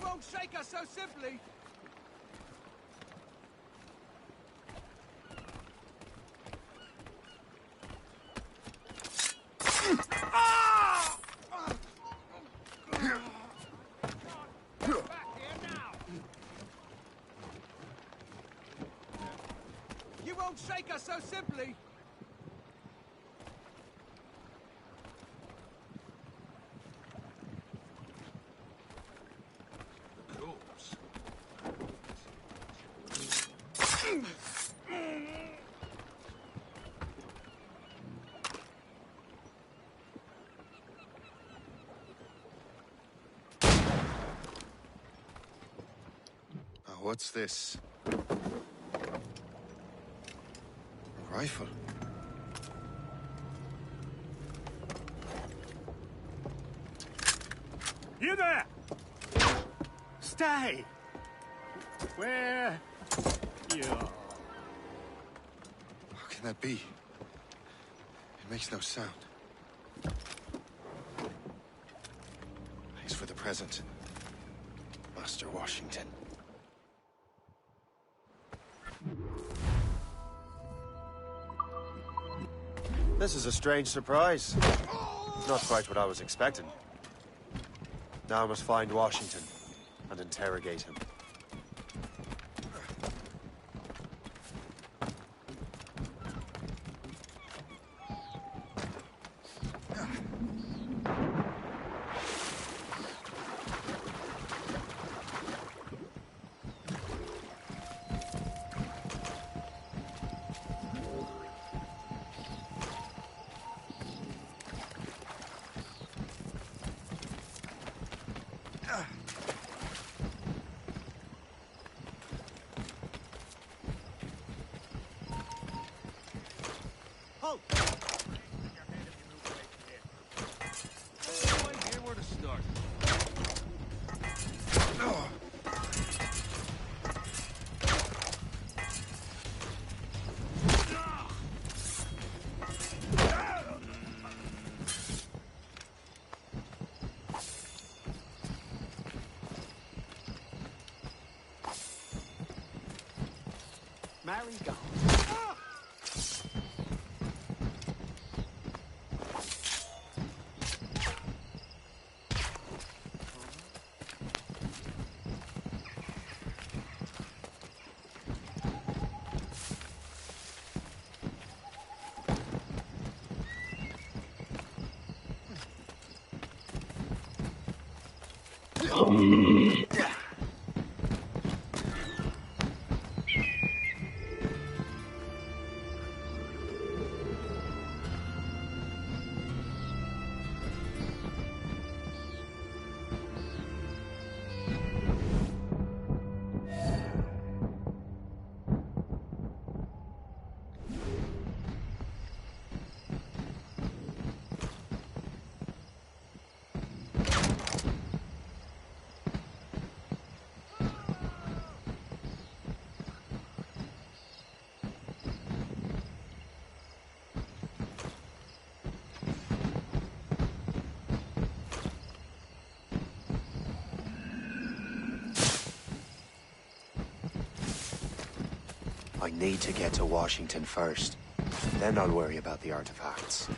You won't shake us so simply! You won't shake us so simply! What's this? A rifle? You there! Stay! Where? You. How can that be? It makes no sound. Thanks for the present, Master Washington. This is a strange surprise. Not quite what I was expecting. Now I must find Washington and interrogate him. Marry gone. I need to get to Washington first. Then I'll worry about the artifacts.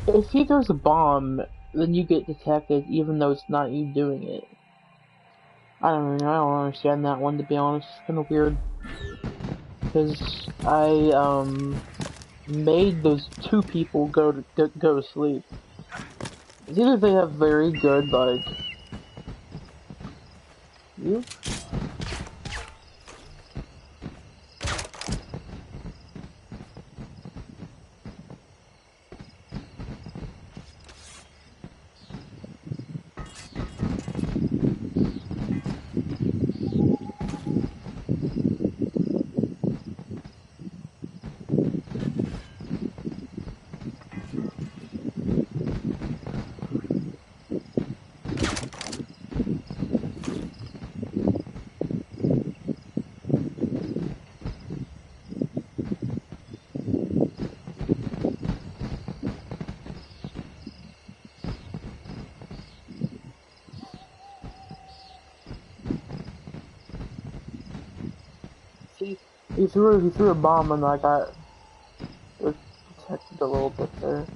If he throws a bomb, then you get detected even though it's not you doing it. I don't understand that one, to be honest. It's kind of weird. because I made those two people go to sleep. It's either they have very good like you. He threw a bomb and I got protected a little bit there.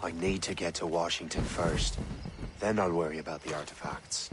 I need to get to Washington first. Then I'll worry about the artifacts.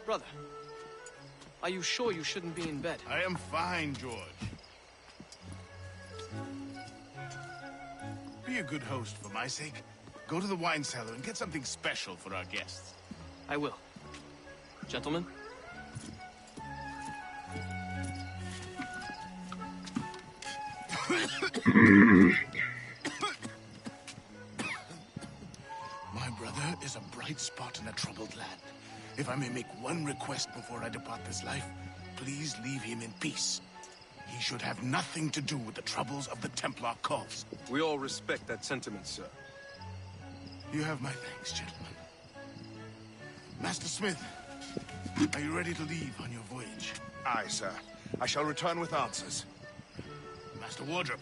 Brother, are you sure you shouldn't be in bed? I am fine, George. Be a good host for my sake. Go to the wine cellar and get something special for our guests. I will. Gentlemen? My brother is a bright spot in a troubled land. If I may make one request before I depart this life, please leave him in peace. He should have nothing to do with the troubles of the Templar cause. We all respect that sentiment, sir. You have my thanks, gentlemen. Master Smith, are you ready to leave on your voyage? Aye, sir. I shall return with answers. Master Wardrop,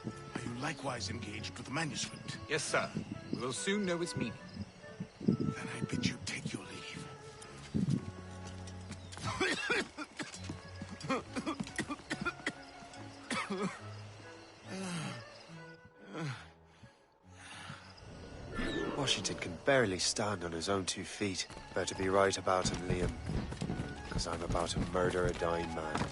are you likewise engaged with the manuscript? Yes, sir. We will soon know its meaning. Then I bid you take your leave. Washington can barely stand on his own 2 feet. Better be right about him, Liam. Because I'm about to murder a dying man.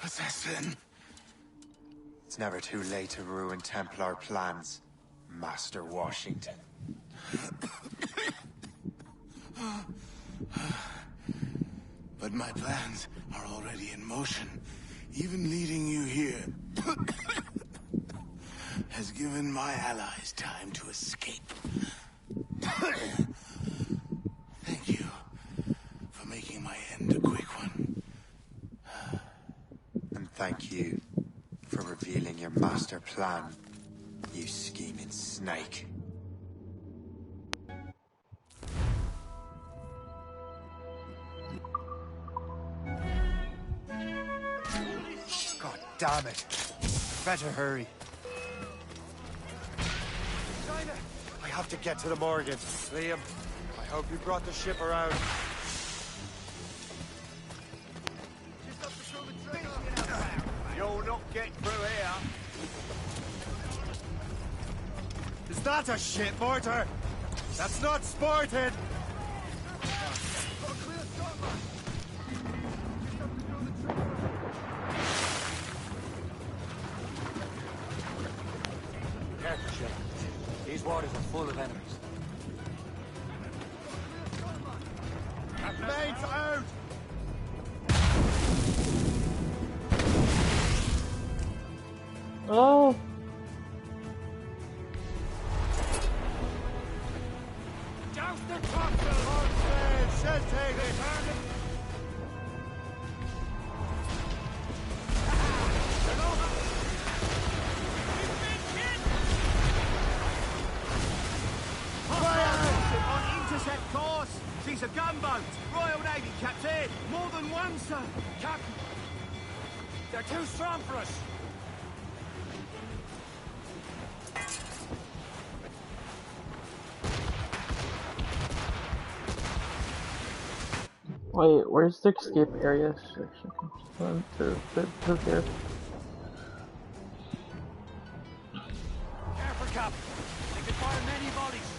Assassin! It's never too late to ruin Templar plans, Master Washington. But my plans are already in motion. Even leading you here has given my allies time to escape. Thank you for making my end a quick one. And thank you for revealing your master plan, you scheming snake. God damn it. Better hurry. I have to get to the Morgan. Liam, I hope you brought the ship around. You'll not get through here. Is that a ship mortar? That's not sporting! Careful, Shay. These waters are full of enemies. Mates out! Oh. Douse the topsail! Should take it! Intercept course! She's a gunboat! Royal Navy, Captain! More than one, sir! Captain! They're too strong for us! Wait, where's the escape area section? To here. Careful, Cap! They can fire many volleys!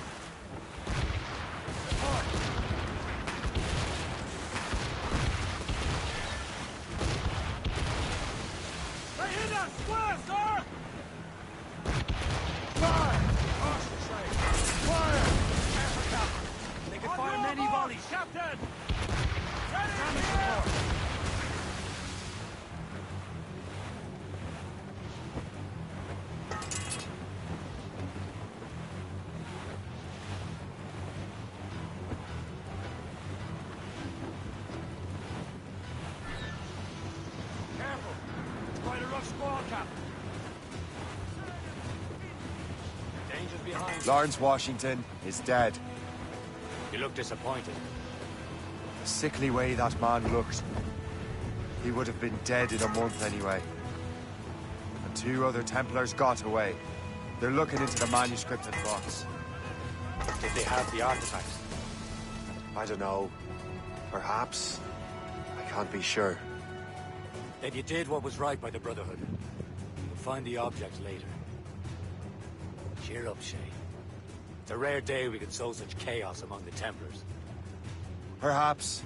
Report! They hit us! Where, sir? Fire! Fire! Careful, Cap! They can fire many volleys! Captain! Damage report! Careful! It's quite a rough squall, Cap. Danger's behind. Lawrence Washington is dead. You look disappointed. The sickly way that man looked. He would have been dead in a month anyway. And 2 other Templars got away. They're looking into the manuscript and box. Did they have the artifacts? I don't know. Perhaps. I can't be sure. Then you did what was right by the Brotherhood. We'll find the objects later. Cheer up, Shay. It's a rare day we could sow such chaos among the Templars. Perhaps.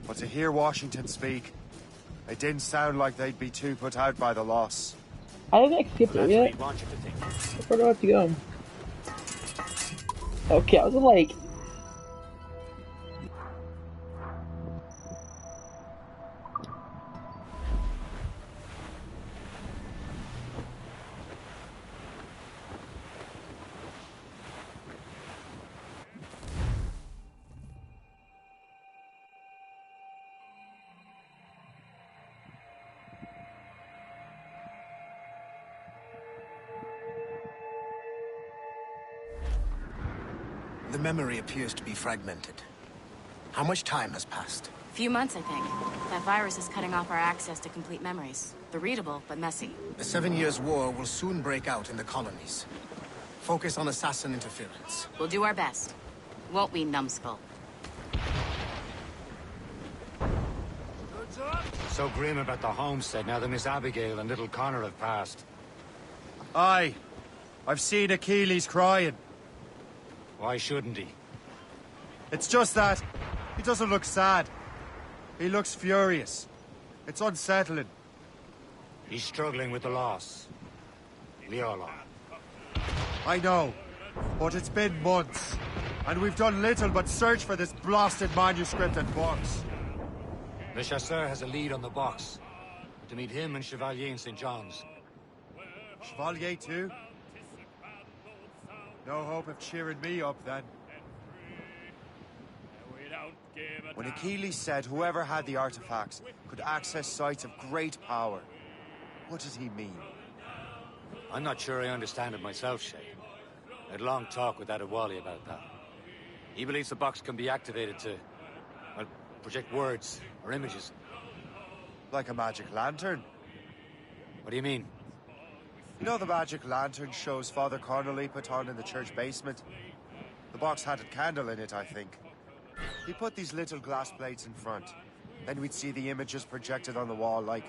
But to hear Washington speak, it didn't sound like they'd be too put out by the loss. I haven't skipped it yet. Want you to think. Where do I have to go? Okay, I was like... The memory appears to be fragmented. How much time has passed? Few months, I think. That virus is cutting off our access to complete memories. They're readable, but messy. The 7 Years' War will soon break out in the colonies. Focus on assassin interference. We'll do our best. Won't we, numbskull? So grim about the homestead now that Miss Abigail and little Connor have passed. Aye. I've seen Achilles crying. Why shouldn't he? It's just that he doesn't look sad. He looks furious. It's unsettling. He's struggling with the loss. We all are. I know, but it's been months, and we've done little but search for this blasted manuscript and books. Le Chasseur has a lead on the box. To meet him and Chevalier in St. John's. Chevalier too? No hope of cheering me up then. When Achilles said whoever had the artifacts could access sites of great power, what did he mean? I'm not sure I understand it myself, Shay. I had a long talk with Adewale about that. He believes the box can be activated to, well, project words or images. Like a magic lantern? What do you mean? You know the magic lantern shows Father Connolly put on in the church basement? The box had a candle in it, I think. He put these little glass plates in front. Then we'd see the images projected on the wall like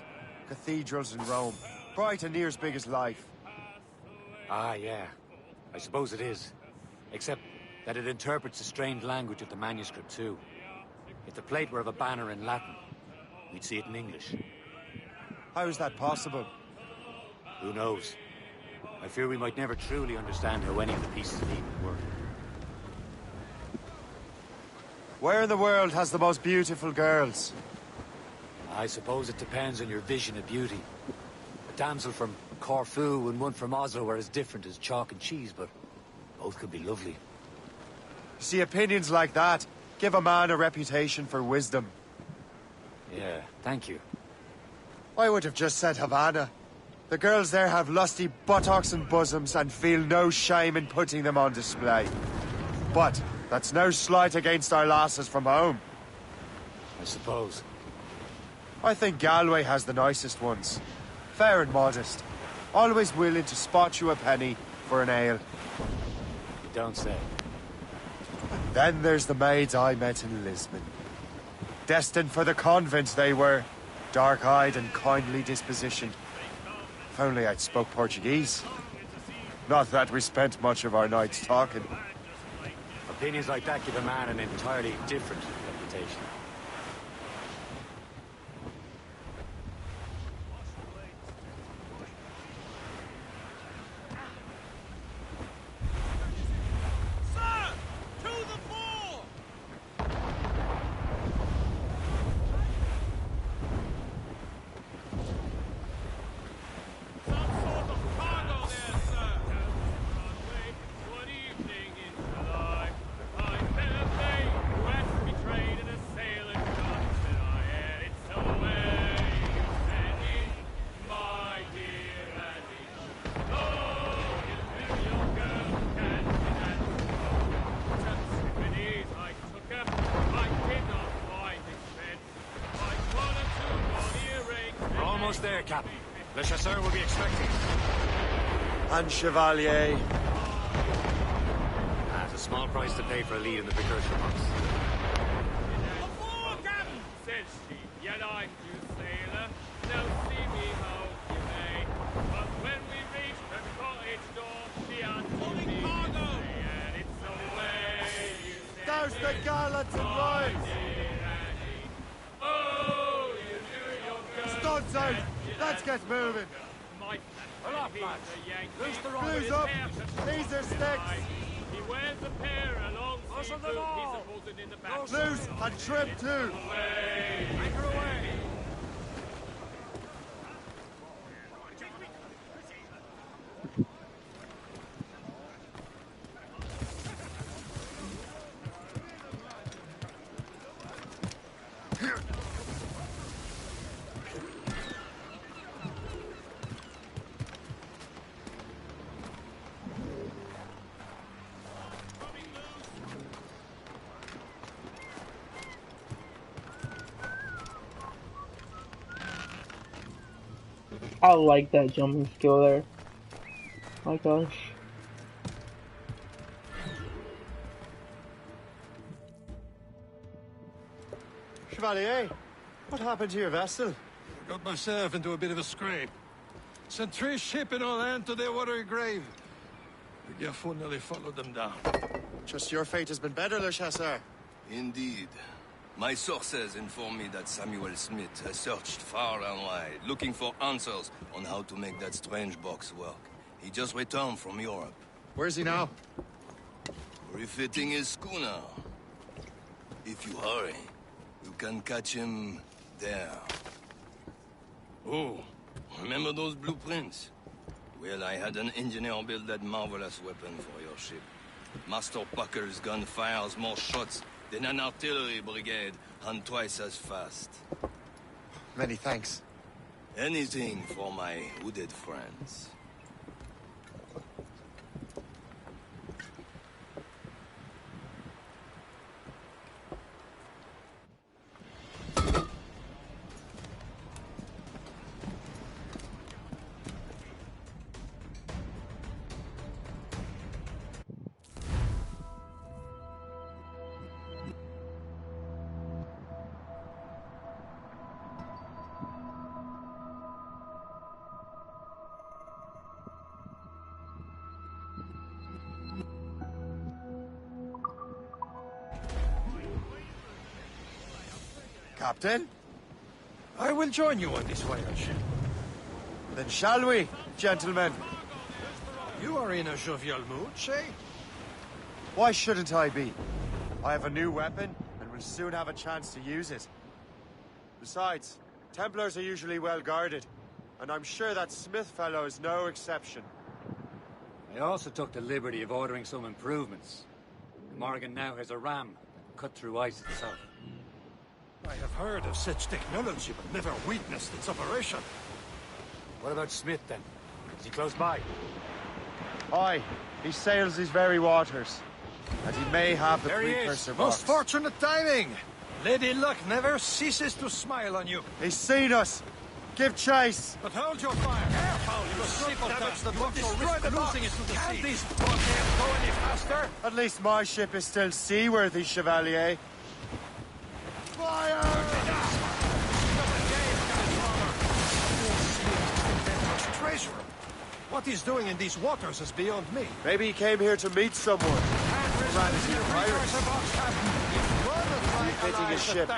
cathedrals in Rome. Bright and near as big as life. Ah, yeah. I suppose it is. Except that it interprets the strange language of the manuscript, too. If the plate were of a banner in Latin, we'd see it in English. How is that possible? Who knows? I fear we might never truly understand how any of the pieces of Eden work. Where in the world has the most beautiful girls? I suppose it depends on your vision of beauty. A damsel from Corfu and one from Oslo are as different as chalk and cheese, but both could be lovely. See, opinions like that give a man a reputation for wisdom. Yeah, thank you. I would have just said Havana. The girls there have lusty buttocks and bosoms and feel no shame in putting them on display. But that's no slight against our lasses from home. I suppose. I think Galway has the nicest ones. Fair and modest. Always willing to spot you a penny for an ale. You don't say. Then there's the maids I met in Lisbon. Destined for the convent they were. Dark-eyed and kindly dispositioned. If only I'd spoke Portuguese. Not that we spent much of our nights talking. Opinions like that give a man an entirely different reputation. There, Captain. Le Chasseur will be expecting. And Chevalier. That's a small price to pay for a lead in the precursor box. Before, Captain, says she. Yet I'm you, sailor. Now see me how you may. But when we reach the cottage door, she answers me and it's away. Douse the gallants and rise! Studs out! Let's get moving! Pull up, lads! Loose the Blues up! These are sticks! He wears a pair along he's supposed in the back. Loose and trim too! Anchor away! I like that jumping skill there. My gosh. Chevalier, what happened to your vessel? I got myself into a bit of a scrape. Sent 3 ships in all hand to their watery grave. The Gaffo nearly followed them down. Just your fate has been better, Le Chasseur. Indeed. My sources inform me that Samuel Smith has searched far and wide, looking for answers on how to make that strange box work. He just returned from Europe. Where's he now? Refitting his schooner. If you hurry, you can catch him there. Oh, remember those blueprints? Well, I had an engineer build that marvelous weapon for your ship. Master Pucker's gun fires more shots than an artillery brigade, and twice as fast. Many thanks. Anything for my hooded friends. Captain? I will join you on this voyage. Then shall we, gentlemen? You are in a jovial mood, Shay? Why shouldn't I be? I have a new weapon, and will soon have a chance to use it. Besides, Templars are usually well guarded, and I'm sure that Smith fellow is no exception. I also took the liberty of ordering some improvements. Morgan now has a ram cut through ice itself. I have heard of such technology, but never witnessed its operation. What about Smith, then? Is he close by? Aye, he sails these very waters. And he may have the There he precursor is. box. Most fortunate timing! Lady Luck never ceases to smile on you. He's seen us! Give chase! But hold your fire! Careful! You must not damage the box or risk losing it to the sea. Can't these blockades go any faster? At least my ship is still seaworthy, Chevalier. Fire! Treasure. What he's doing in these waters is beyond me. Maybe he came here to meet someone. Ran into the pirates. Refitting his ship.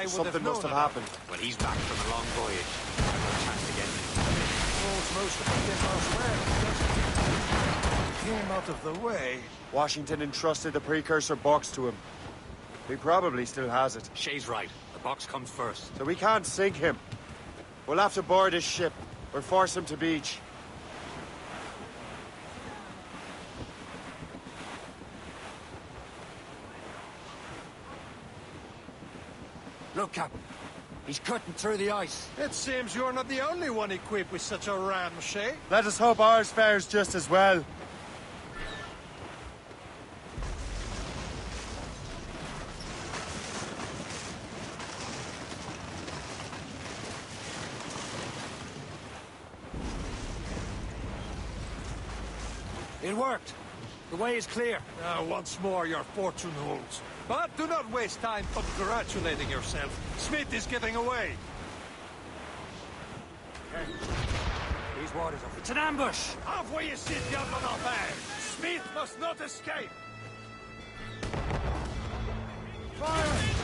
Something must have happened. Well, he's back from a long voyage. No chance to get him. Most of the came out of the way. Washington entrusted the precursor box to him. He probably still has it. Shay's right. The box comes first. So we can't sink him. We'll have to board his ship, or force him to beach. Look, Captain. He's cutting through the ice. It seems you're not the only one equipped with such a ram, Shay. Let us hope ours fares just as well. It worked. The way is clear. Now, once more, your fortune holds. But do not waste time congratulating yourself. Smith is getting away. These waters are... It's an ambush! Envoyez ces diables en enfer! Smith must not escape! Fire!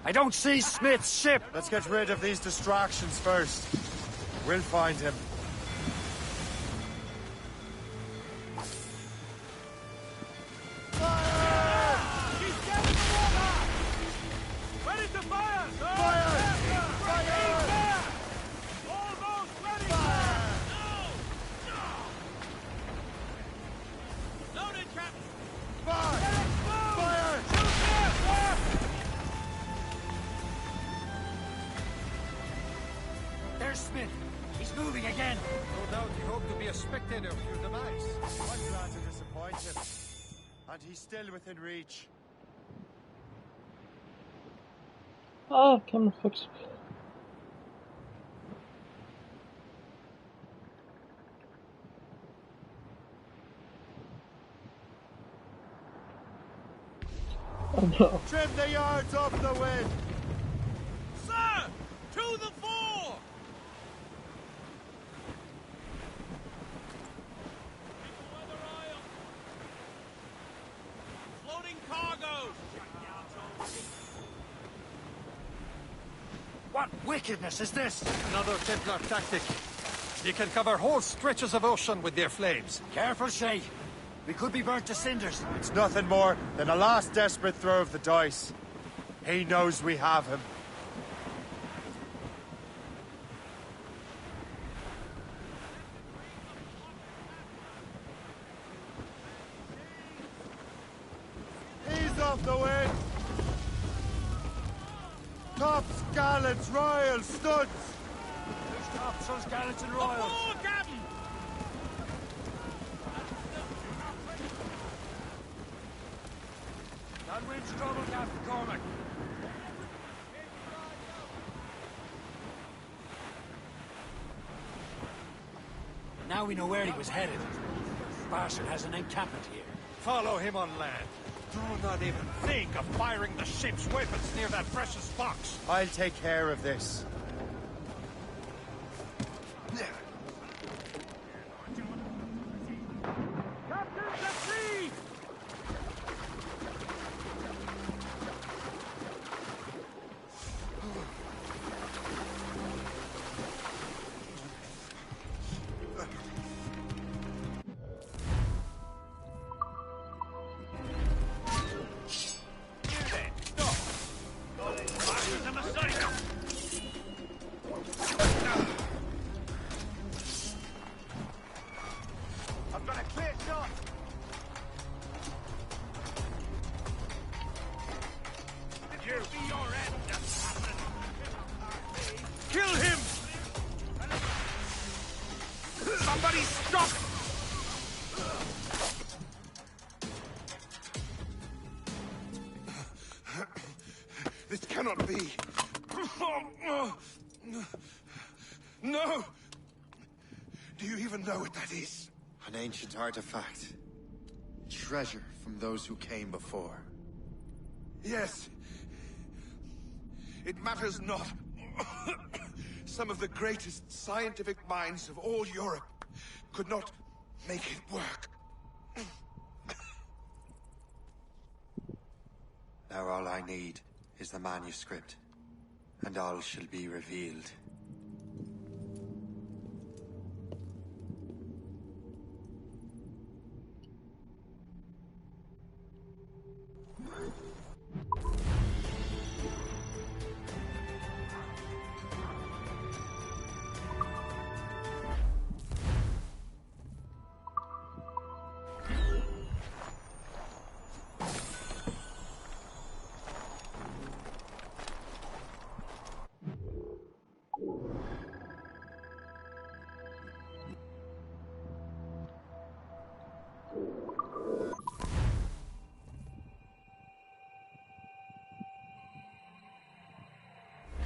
I don't see Smith's ship! Let's get rid of these distractions first. We'll find him. There's Smith. He's moving again. No doubt he hoped to be a spectator of your demise. I'm glad to disappoint him. And he's still within reach. Ah, camera fix. Oh no. Trim the yards off the wind! Sir! To the fore! Floating cargo! What wickedness is this? Another Templar tactic. They can cover whole stretches of ocean with their flames. Careful, Shay. We could be burnt to cinders. It's nothing more than a last desperate throw of the dice. He knows we have him. He's off the wind! Tops, gallants, royals, studs! Who's tops, gallants, and royals? Oh, Captain! Downwind's trouble, Captain Cormac. Now we know where he was headed. Bastard has an encampment here. Follow him on land. Do not even think of firing the ship's weapons near that precious box. I'll take care of this. Kill him! Somebody stop! This cannot be. No! Do you even know what that is? An ancient artifact. Treasure from those who came before. Yes. It matters not. Some of the greatest scientific minds of all Europe could not make it work. Now all I need is the manuscript, and all shall be revealed.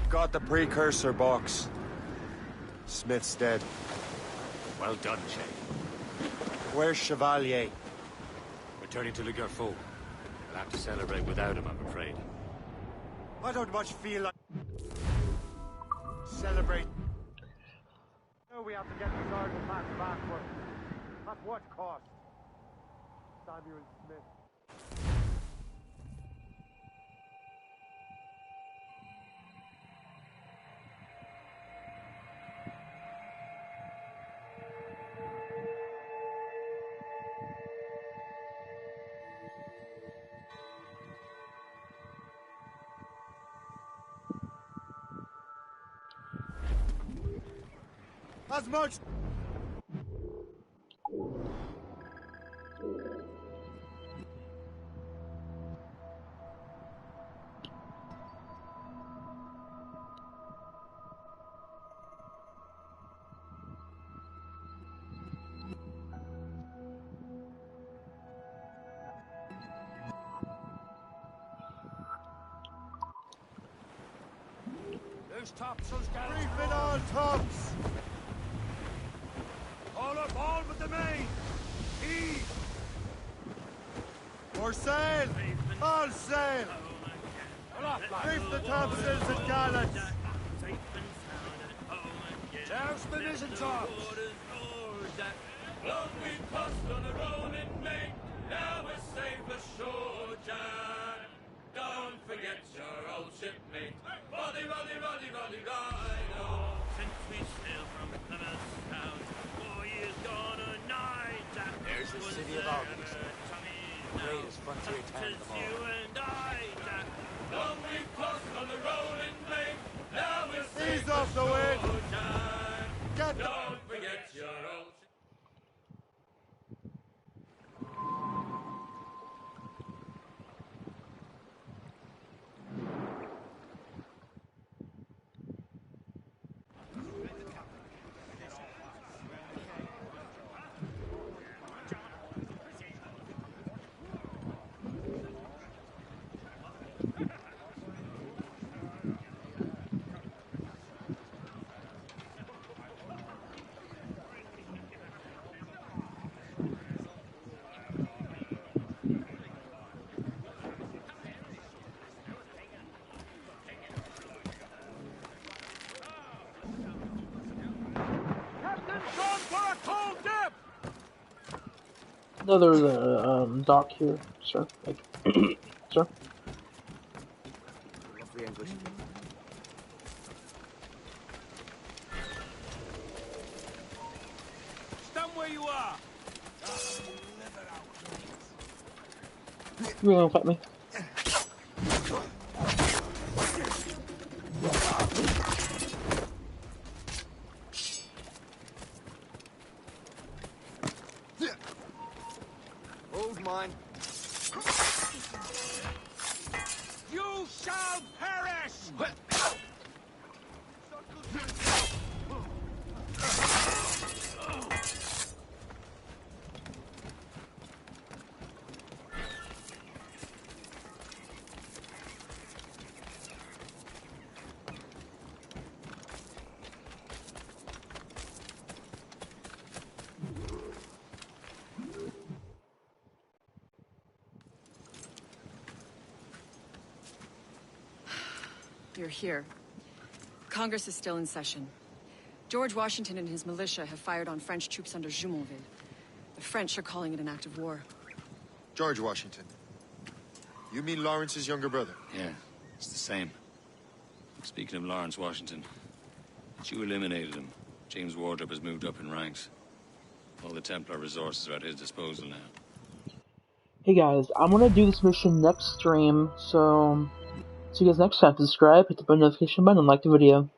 Got the precursor box. Smith's dead. Well done, Shay. Where's Chevalier? Returning to Le Gerfaut. We'll have to celebrate without him, I'm afraid. I don't much feel like... celebrate. No, we have to get these artifacts backward. At what cost? Samuel Smith. As much... Topsails, Reef it all, tops! All up, all but the main! Heave! For sail! All sail! Reef the topsails and gallants! Douse the mizzen-tops! Long we've tossed on the rolling main, now we're safe ashore, Jack. Don't forget your old shipmate, Roddy, Roddy, Roddy, Roddy, Rhino. Since we sailed from Plymouth Sound, 4 years gone a night, Jack. There's the city of Albany, greatest frontier town of them all. You and I, Jack. Long we've tossed on the rolling main, now we're safe Ease off the wind! Jack. Don't forget your old No, there's a dock here, sir. Like, sir. Lovely English. Stand where you are! You gonna fight me? Hold mine. You shall perish! You're here. Congress is still in session. George Washington and his militia have fired on French troops under Jumonville. The French are calling it an act of war. George Washington. You mean Lawrence's younger brother? Yeah, it's the same. Speaking of Lawrence Washington, you eliminated him. James Wardrop has moved up in ranks. All the Templar resources are at his disposal now. Hey guys, I'm gonna do this mission next stream, so see you guys next time. Subscribe, hit the bell notification button, and like the video.